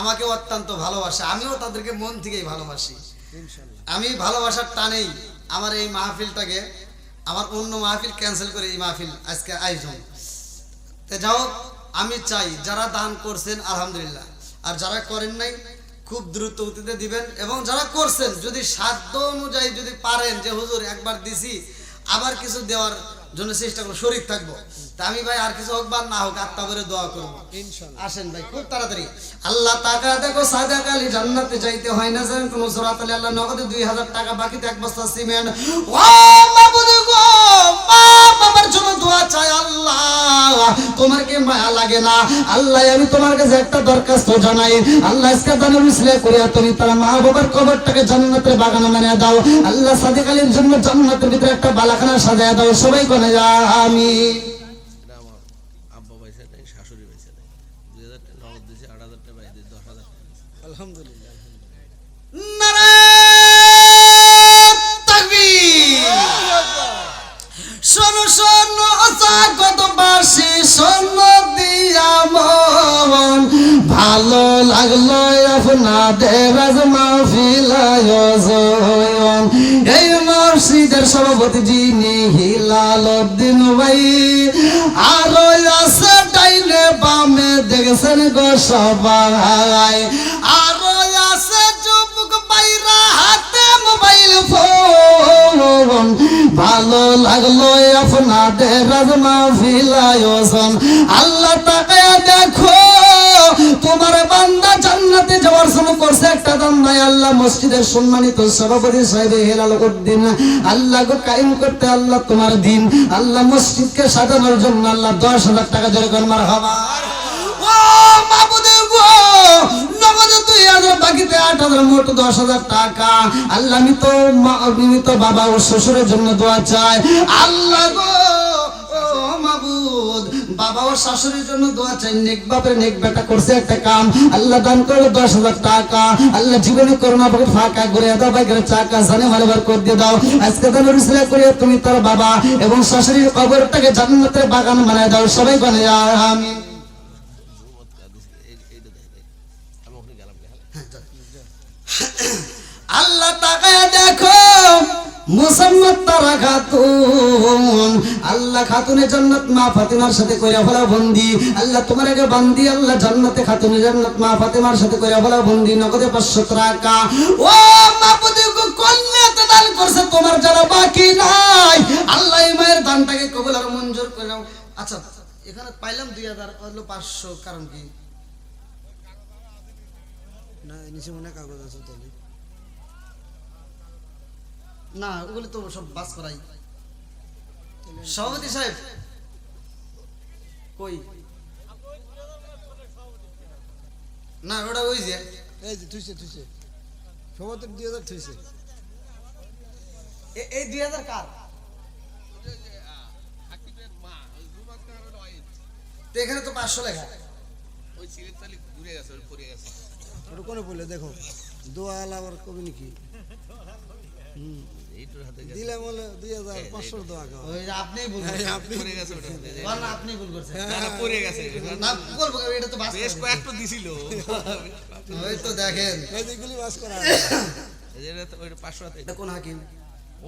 আমাকে অত্যন্ত ভালোবাসে, আমিও তাদেরকে মন থেকেই ভালোবাসি। আমি ভালোবাসার টানেই আমার এই মাহফিলটাকে, আমার অন্য মাহফিল ক্যান্সেল করে এই মাহফিল আজকে আয়োজন। তো যাও, আমি চাই যারা দান করছেন আলহামদুলিল্লাহ, আর যারা করেন নাই খুব দ্রুত গতিতে দিবেন। এবং যারা করছেন যদি সাধ্য অনুযায়ী যদি পারেন যে হুজুর একবার দিছি আবার কিছু দেওয়ার জন্য চেষ্টা করবো, শরীর থাকবো। তা আমি ভাই আর কিছু হোক বা না হোক আত্মা করে দোয়া করবো ইনশাআল্লাহ। আসেন ভাই খুব তাড়াতাড়ি। আল্লাহ তাকা দেখো, সাদাক আলী জান্নাতে যাইতে হয় না জানেন কোন সরাত আলী, আল্লাহ নগদে 2000 টাকা, বাকিতে 1 বস্তা সিমেন্ট। ও মাবুদ গো, মা বাবার জন্য দোয়া চাই। আল্লাহ তোমার কি মায়া লাগে না? আল্লাহ আমি তোমার কাছে একটা দরখাস্ত জানাই, আল্লাহ আজকে দানের উসিলা করে তুমি তার মা বাবার কবরটাকে জান্নাতের বাগানে বানিয়ে দাও। আল্লাহ সাদিক আলীর জন্য জান্নাতের ভিতরে একটা বালাখানা সাজায় দাও। সবাই কোনে যা আমি আলহামদুলিল্লাহ। নারায়ে তাকবীর। শোনো শোনো জগৎবাসী, শোনো দিয়া মন, ভালো লাগলো আপনাদের আজ মাহফিল আয়োজন। এই মসজিদের সভাপতি যিনি হিলালউদ্দিন ভাই, আরো আছে ডাইনে বামে দেখছেন গো সবাই, আরো আছে যুবক বাইরা হাতে মোবাইল ফোন। ভালো লাগলো আপনাদের আজ মাহফিল আয়োজন। আল্লাহ তাকায়া দেখো, তোমার বান্দা জান্নাতে যাওয়ার জন্য করছে একটা দান নাই। আল্লাহ মসজিদের সম্মানিত সভাপতি সাহেব হেলালউদ্দিন, আল্লাহ গো কায়েম করতে আল্লাহ তোমার দিন, আল্লাহ মসজিদকে সাজানোর জন্য আল্লাহ 10,000 টাকা জোরে করে মারহাবা। ও মাবুদ গো, নগদে 2000, বাকিতে 8,000, মোট 10,000 টাকা। আল্লাহ আমি তো বাবা ও শ্বশুরের জন্য দোয়া চাই। আল্লাহ গো মাবুদ, বাবা ও শাশুড়ির জন্য দোয়া চাই। নেক বাপের নেক বেটা করছে একটা কাম, আল্লাহ দান করলো 10,000 টাকা। আল্লাহ জীবনে করোনা পাকে ফাঁকা করে দাও, বাইকের চাকা জানে মারবার করে দিয়ে দাও। আজকে দানের উসিলা করে তুমি তার বাবা এবং শাশুড়ির কবরটাকে জান্নাতের বাগান বানায় দাও। সবাই বলে আমিন। আল্লাহ তাকায় দেখো মুসাম্মাত তারা খাতুন, আল্লাহ খাতুনে জান্নাত মা ফাতেমার সাথে কইরা ফেলা বন্দি। আল্লাহ তোমার আগে বান্দি, আল্লাহ জান্নাতে খাতুনে জান্নাত মা ফাতেমার সাথে কইরা ফেলা বন্দি, নগদে 500 টাকা। ও মাবুদি গো, কন্যাতে দান করছে তোমার যারা বাকি নাই, আল্লাহ এই মায়ের দানটাকে কবুল আর মঞ্জুর করে নাও। আচ্ছা, এখানে পাইলাম 2000 হলো 500, কারণ কি? না নিচে মনে হয় কাগজ আছে তাহলে। না, ওগুলো তো সব বাস করাই। সভাপতি সাহেব কই? না, ওটা ওই যে এই যে থুইছে সভাপতি 2000 থুইছে। এই 2000 কার? তো এখানে তো 500 লেখা। ওটা কোনে বলে দেখো, দোয়া আলাবার কবি নাকি দিলাম হলে 2500 দোয়া খাওয়া। ওই যে আপনিই ভুল হ্যাঁ, করছেন। আপনি না, আপনি ভুল করছেন। পড়ে গেছে না, বলবো এটা তো বাস বেশ করা। কয়েকটা দিছিল ওই তো দেখেন, এই যেগুলি বাস করা এটা তো ওই 500 হাতে এটা কোন হাকিম?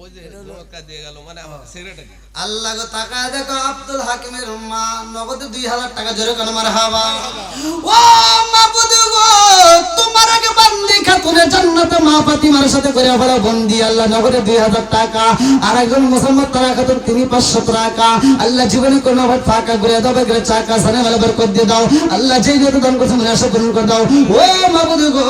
ওই যে লোকটা দিয়ে গেল মানে আমার সেক্রেটারি। আল্লাহ গো, তাকায় দেখো আব্দুল হাকিমের মা নগদে 2000 টাকা জোরে কোন মারহাবা। ও মাবুদ গো, তোমার আগে বান্দি খাতুনে জান্নাতে মা ফাতিমার সাথে করে ফেলা বন্দি, আল্লাহ নগদে 2000 টাকা। আর একজন মুসলমান তারা খাতুন তিনি 500 টাকা। আল্লাহ জীবনে কোন ভাট ফাঁকা করে দাও, বেগরে চাকা সানে মেলা বের করে দিয়ে দাও। আল্লাহ যেই যত দান করছে মনে আশা পূরণ করে দাও। ও মাবুদ গো,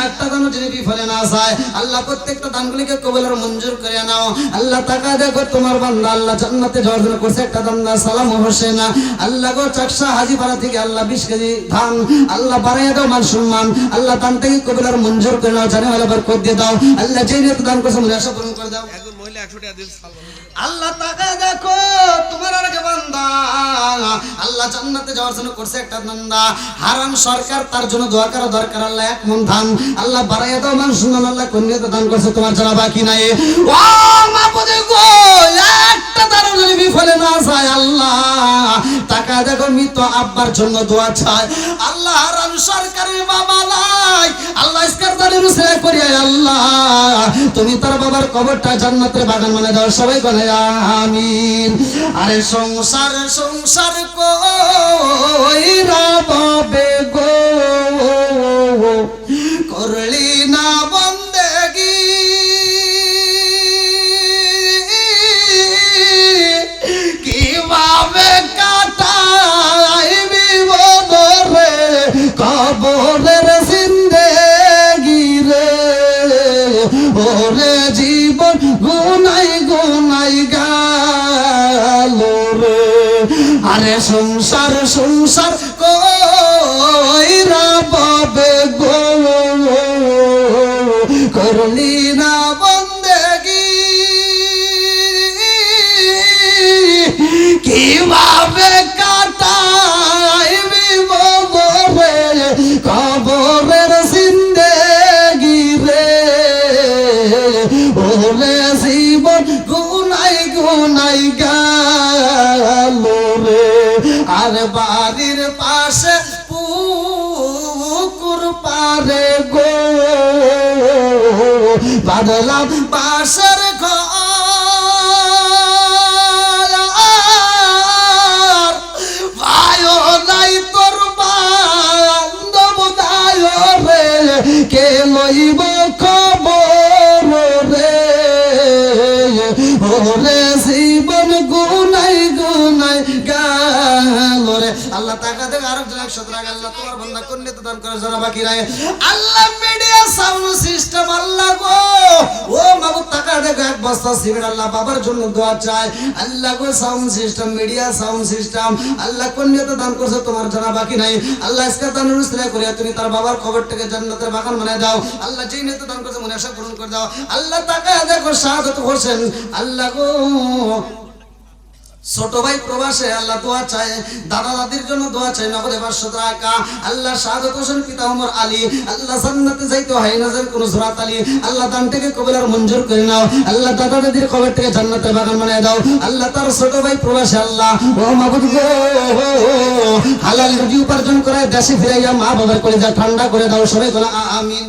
একটা দান যদি বিফলে না যায়, আল্লাহ প্রত্যেকটা দানগুলিকে কবুল আর মঞ্জুর করে নাও। আল্লাহ তাকা দেখো তোমার বান্দা আল্লাহ জান্নাতে যাওয়ার জন্য করছে একটা দান, সালাম হোসেন। আল্লাহ গো, চাকসা হাজিপাড়া থেকে আল্লাহ 20 কেজি ধান আল্লাহ বাড়াইয়া দাও, মান সম্মান আল্লাহ দানটাকে কবুল আর মঞ্জুর করে নাও, জানে মেলা বের করে দিয়ে দাও। আল্লাহ যেই যত দান করছে মনে আশা পূরণ করে দাও। একজন মহিলা 100 টাকা দিয়ে সালমান আল্লাহ তাকায় দেখো তোমার আগে বান্দা আল্লাহ জান্নাতে যাওয়ার জন্য করছে একটা বান্দা। হারাম সরকার তার জন্য দোয়া করা দরকার। আল্লাহ 1 মন ধান আল্লাহ বাড়াইয়া দাও, মান সম্মান আল্লাহ কন্যাতে দান করছে তোমার যারা বাকি নাই। ও মাবুদ গো, একটা দানও যদি বিফলে না যায়, আল্লাহ তাকায় দেখো মৃত আব্বার জন্য দোয়া চায়। আল্লাহ হারাম সরকারের বাবা নাই, আল্লাহ ইসকার দানের উসরা করিয়া আল্লাহ তুমি তার বাবার কবরটা জান্নাতের বাগান মানে দাও, সবাই বলে আমিন। আরে সংসার সংসার কইরা বাবে গো, করলি না বন্দেগি, কিভাবে কাটাইবি বদরে কবরের জিন্দেগি রে। ওরে জীবন গুনাই গুনাই গেল রে। আরে সংসার সংসার কইরা বাবে গো, করলি না বন্দেগি, কিভাবে কাটাইবি বদরে কবরের জিন্দেগি রে। ওরে জীবন গুনাই গুনাই গেল রে। আর বাড়ির পাশে পুকুর পারে গো, বাদলাম পাশের ঘর, ভাইও নাই তোর বান্ধব দায় রে, কে লইব খবর রে। ওরে জীবন গুনাই গুনাই গেল রে। আল্লাহ টাকা থেকে আরেকজন 100 টাকা আল্লাহ তোমার বান্দা কন্যাতে দান করে যারা বাকি নাই। আল্লাহ মিডিয়া সাউন্ড সিস্টেম আল্লাহ গো, ও মাবুদ টাকা দেখো 1 বস্তা সিমেন্ট আল্লাহ বাবার জন্য দোয়া চায়। আল্লাহ গো, sound system media sound system আল্লাহ কন্যাতে দান করছে তোমার যারা বাকি নাই। আল্লাহ ইসকা দানের উসরা করিয়া তুমি তার বাবার কবরটাকে জান্নাতের বাগান বানায় দাও। আল্লাহ যেই নিয়তে দান করছে মনে আশা পূরণ করে দাও। আল্লাহ টাকা দেখো শাহাদাত হোসেন আল্লাহ গো, ছোট ভাই প্রবাসে আল্লাহ দোয়া চায়, দাদা দাদির জন্য দোয়া চায় নগদে 500 টাকা। আল্লাহ শাহাদাত হোসেন পিতা ওমর আলী আল্লাহ জান্নাতে যাইতে হয় না যেন কোন সুরাত আলী, আল্লাহ দানটাকে কবুল আর মঞ্জুর করে নাও। আল্লাহ দাদা দাদির কবর থেকে জান্নাতের বাগান বানিয়ে দাও। আল্লাহ তার ছোট ভাই প্রবাসে আল্লাহ ও মাবুদ গো, হালাল রুজি উপার্জন করে দেশে ফিরাইয়া মা বাবার কলিজা ঠান্ডা করে দাও, সবাই বলে আমিন।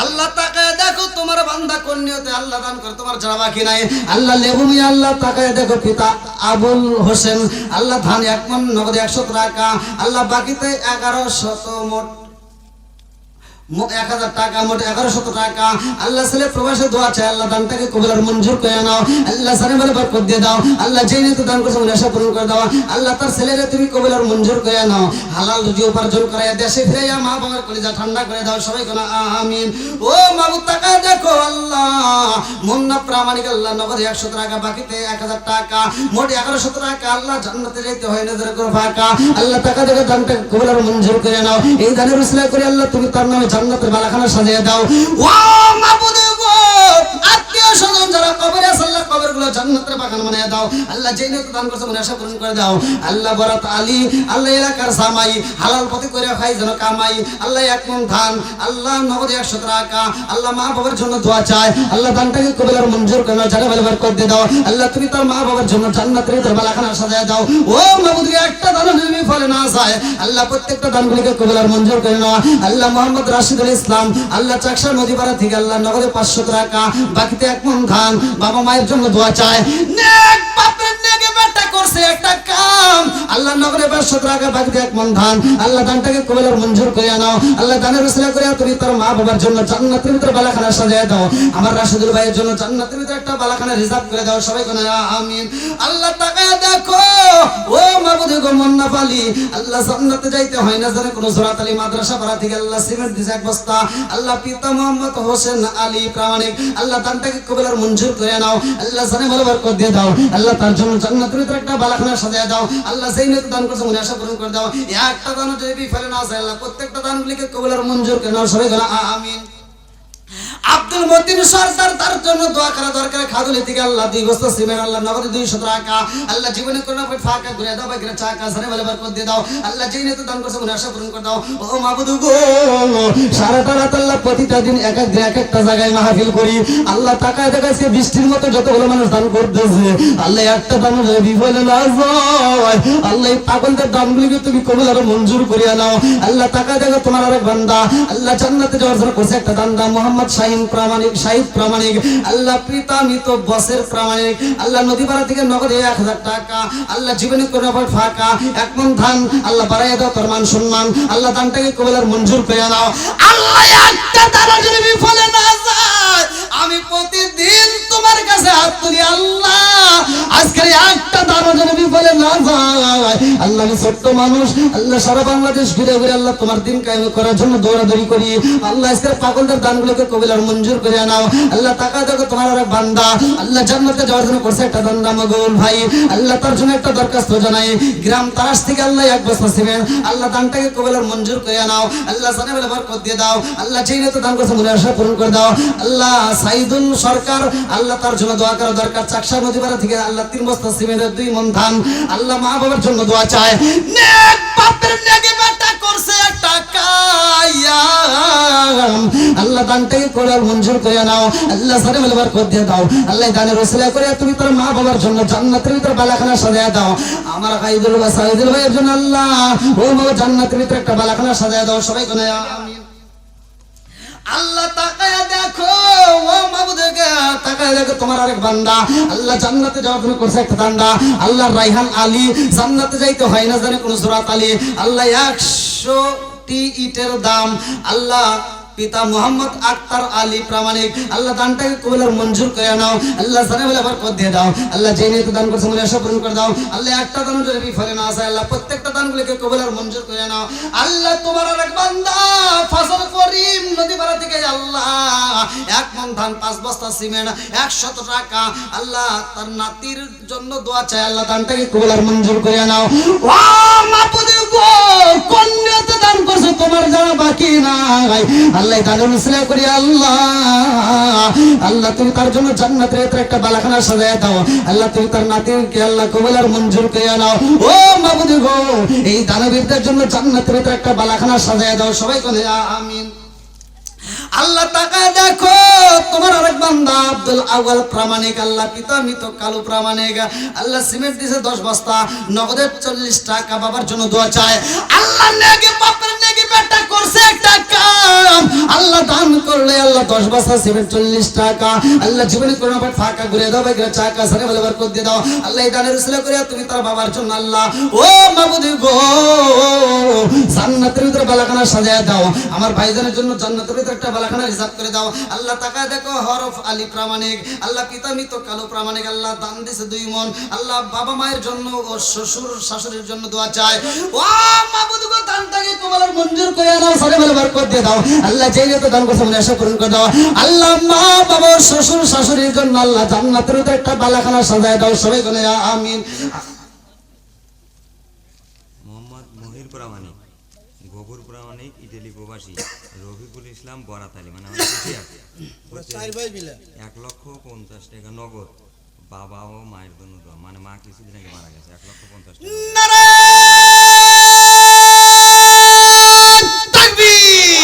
আল্লাহ তাকায় দেখো তোমার বান্দা কোন নিয়তে আল্লাহ দান করে তোমার যারা বাকি নাই। আল্লাহ লেবু মিয়া আল্লাহ তাকায় দেখো পিতা আবুল হোসেন আল্লাহ ধান 1 মণ নগদে 100 টাকা আল্লাহ বাকিতে 1100 মোট 1000 টাকা মোট 1100 টাকা আল্লাহ ছেলে প্রবাসে দোয়া চায় আল্লাহ দানটাকে কবুল আর মঞ্জুর করে নাও। আল্লাহ সারে বলে বরকত দিয়ে দাও। আল্লাহ যেই নিয়তে দান করছে আশা পূরণ করে দাও। আল্লাহ তার ছেলেরে তুমি কবুল আর মঞ্জুর করে নাও। হালাল রুজি উপার্জন করাইয়া দেশে ফিরাইয়া মা বাবার কলিজা ঠান্ডা করে দাও। সবাই কোনা আমিন। ও মাবুদ তাকায় দেখো আল্লাহ মুন্না প্রামাণিক আল্লাহ নগদে 100 টাকা বাকিতে 1000 টাকা মোট 1100 টাকা আল্লাহ জান্নাতে যাইতে হয় নজর করে ফাঁকা আল্লাহ টাকা দেখে দানটা কবুল আর মঞ্জুর করে নাও। এই দানের উসিলা করে আল্লাহ তুমি তার নামে জান্নাতের বালাখানা সাজিয়ে দাও। ও মাবুদ গো আত্মীয় স্বজন যারা কবরে আছে আল্লাহ কবরগুলো জান্নাতের বাগান বানিয়ে দাও। আল্লাহ যেই নিয়ত দান করছে মনে আশা পূরণ করে দাও। আল্লাহ বরাত আলী আল্লাহ এলাকার সামাই হালাল পথে করে খাই যেন কামাই আল্লাহ 1 মণ ধান আল্লাহ নগদে 100 টাকা আল্লাহ মা বাবার জন্য দোয়া চায় আল্লাহ দানটাকে কবুল আর মঞ্জুর করে নাও। জানে বলে বরকত দিয়ে দাও। আল্লাহ তুমি তার মা বাবার জন্য জান্নাতের বালাখানা সাজিয়ে দাও। ও মাবুদ একটা দান যদি ফলে না যায় আল্লাহ প্রত্যেকটা দানগুলিকে কবুল আর মঞ্জুর করে নাও। আল্লাহ মোহাম্মদ রাশিদুল ইসলাম আল্লাহ চাকসার নদীপাড়া থেকে আল্লাহ নগদে 500 টাকা বাকিতে 1 মণ ধান বাবা মায়ের জন্য দোয়া চায়। নেক বাপের নেকে বেটা করছে একটা কাম আল্লাহ নগদে 500 টাকা বাকিতে 1 মণ ধান আল্লাহ দানটাকে কবুল আর মঞ্জুর করে নাও। আল্লাহ দানের উসিলা করে তুমি তার মা বাবার জন্য জান্নাতের ভিতরে বালাখানা সাজিয়ে দাও। আমার রাশিদুল ভাইয়ের জন্য জান্নাতের ভিতরে একটা বালাখানা রিজার্ভ করে দাও। সবাই কোনা আমিন। আল্লাহ তাকায় দেখো ও মাবুদ গো মুন্না পালি আল্লাহ জান্নাতে যাইতে হয় না জানে কোন জোরাত আলী মাদ্রাসা পাড়া থেকে আল্লাহ সিমেন্ট দিছে 1 বস্তা আল্লাহ পিতা মোহাম্মদ হোসেন আলী প্রামাণিক আল্লাহ দানটাকে কবুল আর মঞ্জুর করে নাও। আল্লাহ জানে বলে বরকত দিয়ে দাও। আল্লাহ তার জন্য জান্নাতের ভিতরে একটা বালাখানা সাজিয়ে দাও। আল্লাহ যেই নিয়ত দান করছে মনে আশা পূরণ করে দাও। একটা দান যদি ফেলে না যায় আল্লাহ প্রত্যেকটা দানগুলিকে কবুল আর মঞ্জুর করে নাও। সবাই বলে আমিন। আব্দুল মতিন সরকার তার জন্য দোয়া করা দরকার খাদুলি থেকে আল্লাহ 2 বস্তা সিমেন্ট আল্লাহ নগদে 200 টাকা আল্লাহ জীবনে কোনো ফাঁকা ঘুরে দাও বাকিরা চাকা সারে বলে বরকত দিয়ে দাও। আল্লাহ যেই নিয়ত দান করছে মনে আশা পূরণ করে দাও। ও মাবুদ গো সারাটা রাত আল্লাহ প্রতিটা দিন এক একটা জায়গায় মাহফিল করি আল্লাহ তাকায় দেখাচ্ছে বৃষ্টির মতো যতগুলো মানুষ দান করতেছে আল্লাহ একটা দান বিফলে না যায় আল্লাহ এই পাগলদের দানগুলিকে তুমি কবুল আর মঞ্জুর করিয়া নাও। আল্লাহ তাকায় দেখো তোমার আরেক বান্দা আল্লাহ জান্নাতে যাওয়ার জন্য করছে একটা দান দাও মোহাম্মদ শাহিন প্রামাণিক শাহিদ প্রামাণিক আল্লাহ পিতা মৃত বসের প্রামাণিক আল্লাহ নদীপাড়া থেকে নগদে 1000 টাকা আল্লাহ জীবনে কোনো ফাঁকা 1 মণ ধান আল্লাহ বাড়াইয়া দাও তোর মান সম্মান আল্লাহ দানটাকে কবুল আর মঞ্জুর করে নাও। আল্লাহ একটা দানা যদি বিফলে না যায় আমি প্রতিদিন তোমার কাছে হাত তুলি আল্লাহ আজকের একটা দানা যদি বিফলে না যায় আল্লাহ আমি ছোট্ট মানুষ আল্লাহ সারা বাংলাদেশ ঘুরে ঘুরে আল্লাহ তোমার দিন কায়েম করার জন্য দৌড়াদৌড়ি করি আল্লাহ আজকের পাগলদের দানগুলোকে কবুল আর মঞ্জুর করে নাও। আল্লাহ তাকায় দেখো তোমার আরেক বান্দা আল্লাহ জান্নাতে যাওয়ার জন্য করছে একটা দান দাম গোল ভাই আল্লাহ তার জন্য একটা দরখাস্ত জানাই গ্রাম তারাস থেকে আল্লাহ 1 বস্তা সিমেন্ট আল্লাহ দানটাকে কবুল আর মঞ্জুর করে নাও। আল্লাহ জানে বলে বরকত দিয়ে দাও। আল্লাহ যেই নিয়ত দান করছে মনে আশা পূরণ করে দাও। আল্লাহ সাইদুল সরকার আল্লাহ তার জন্য দোয়া করা দরকার চাকসা নদীপাড়া থেকে আল্লাহ 3 বস্তা সিমেন্টের 2 মণ ধান আল্লাহ মা বাবার জন্য দোয়া চায়। নেক বাপের নেকে বেটা করছে একটা কায়াম আল্লাহ দানটাকে করে আর মঞ্জুর করে নাও। আল্লাহ সারে বলে বরকত দিয়ে দাও। আল্লাহ দানের ওসিলা করে তুমি তার মা বাবার জন্য জান্নাতের ভিতরে বালাখানা সাজিয়ে দাও। আমার কাইদুল বা সাইদুল ভাইয়ের জন্য আল্লাহ ও মা জান্নাতের ভিতরে একটা বালাখানা সাজিয়ে দাও। সবাই কোনে আমিন। আল্লাহ তাকায় দেখো ও মাবুদকে তাকায় দেখো তোমার আরেক বান্দা আল্লাহ জান্নাতে যাওয়ার জন্য করছে একটা দান্দা আল্লাহ রাইহান আলী জান্নাতে যাইতে হয় না জানে কোন জোরাত আলী আল্লাহ 100টি ইটের দাম আল্লাহ পিতা মোহাম্মদ আক্তার আলী প্রামাণিক আল্লাহ দানটাকে কবুল আর মঞ্জুর করে নাও। আল্লাহ জানে বলে বরকত দিয়ে দাও। আল্লাহ যেই নিয়ত দান করছে মনে আশা পূরণ করে দাও। আল্লাহ একটা দান যদি বিফলে না যায় আল্লাহ প্রত্যেকটা দানগুলোকে কবুল আর মঞ্জুর করে নাও। আল্লাহ তোমার আরেক বান্দা ফজল করিম নদীপাড়া থেকে আল্লাহ 1 মণ ধান 5 বস্তা সিমেন্ট 100 টাকা আল্লাহ তার নাতির জন্য দোয়া চায় আল্লাহ দানটাকে কবুল আর মঞ্জুর করে নাও। ও মাবুদ গো কোন নিয়ত দান করছো তোমার জানা বাকি নাই আল্লাহ দানের উসিলা করি আল্লাহ আল্লাহ তুমি তার জন্য জান্নাতের ভিতরে একটা বালাখানা সাজিয়ে দাও। আল্লাহ তুমি তার নাতিকে আল্লাহ কবুল আর মঞ্জুর করে নাও। ও মাবুদ গো এই দানবীরদের জন্য জান্নাতের ভিতরে একটা বালাখানা সাজিয়ে দাও। সবাই কোনে আমিন। আল্লাহ তাকায় দেখো তোমার আরেক বান্দা আব্দুল আউয়াল প্রামাণিক আল্লাহ পিতা মৃত কালু প্রামাণিক আল্লাহ সিমেন্ট দিয়েছে 10 বস্তা নগদে 40 টাকা বাবার জন্য দোয়া চায়। আল্লাহ নেকে বাপের নেকে নাকি বেটা করছে একটা কাম, আল্লাহ দান করলে আল্লাহ 10 বস্তা 47 টাকা, আল্লাহ জীবনে কোনো বার ফাঁকা ঘুরে দাও, বেগরা চাকা সারে বলে বরকত দিয়ে দাও আল্লাহ। এই দানের উসিলা করে তুমি তার বাবার জন্য আল্লাহ ও মাবুদ গো জান্নাতের ভিতরে বালাখানা সাজায় দাও, আমার ভাইজানের জন্য জান্নাতের ভিতরে একটা বালাখানা রিজার্ভ করে দাও আল্লাহ। তাকায় দেখো হরফ আলী প্রামাণিক, আল্লাহ পিতা মৃত কালো প্রামাণিক, আল্লাহ দান দিছে 2 মন, আল্লাহ বাবা মায়ের জন্য ও শ্বশুর শাশুড়ির জন্য দোয়া চায় ও মাবুদ গো দানটাকে কবুল মঞ্জুর করে নাও, সারে বলে বরকত দিয়ে দাও আল্লাহ। যেই যত দান করছে মনে আশা পূরণ করে দাও আল্লাহ। মা বাবা শ্বশুর শাশুড়ির জন্য আল্লাহ জান্নাতের ভিতরে একটা বালাখানা সাজায় দাও, সবাই বলে আমিন। মোহাম্মদ মহির প্রামাণিক, গফুর প্রামাণিক, ইটালি প্রবাসী, রফিকুল ইসলাম বরাত আলী, মানে আমার পিছিয়ে আছে। 4 ভাই মিলে 1,50,000 টাকা নগদ বাবা ও মায়ের জন্য দেওয়া, মানে মা কিছুদিন আগে মারা গেছে। 1,50,000 টাকা। নারায়ণ তাকবীর,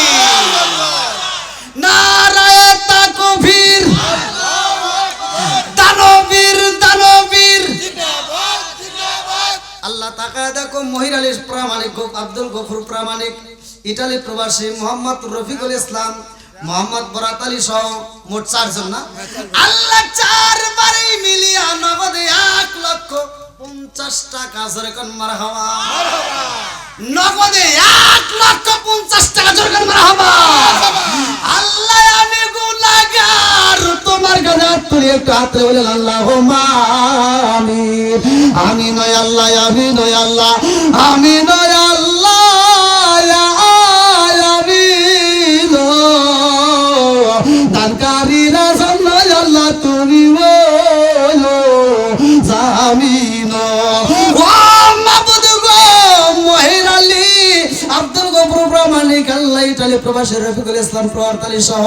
নারায়ণ তাকবীর, দানবীর দানবীর। আল্লাহ তাকায় দেখো মহির আলী প্রামাণিক, আব্দুল গফুর প্রামাণিক, ইটালি প্রবাসী, মোহাম্মদ রফিকুল ইসলাম, মোহাম্মদ বরাত আলী সহ মোট 4 জন না আল্লাহ। 4 বারে মিলিয়া নগদে 1,50,000 টাকা, যেরকম মারহাবা নগদে 1,50,000 টাকা, যেরকম মারহাবা আল্লাহ। আমি গুনাহগার, তোমার কাছে তুলি একটু হাত তুলে বলেন আল্লাহুম্মা আমিন। আমিন ও আল্লাহ, আমিন ও আল্লাহ, আমিন ও আল্লাহ, আমিন ও দানকারীরা জন্য আল্লাহ তুমি বলো জামিন ও মাবুদ গো মহির আলী আব্দুল গফুর প্রামাণিক, আল্লাহ ইটালি প্রবাসী রফিকুল ইসলাম প্রয়াত আলী সহ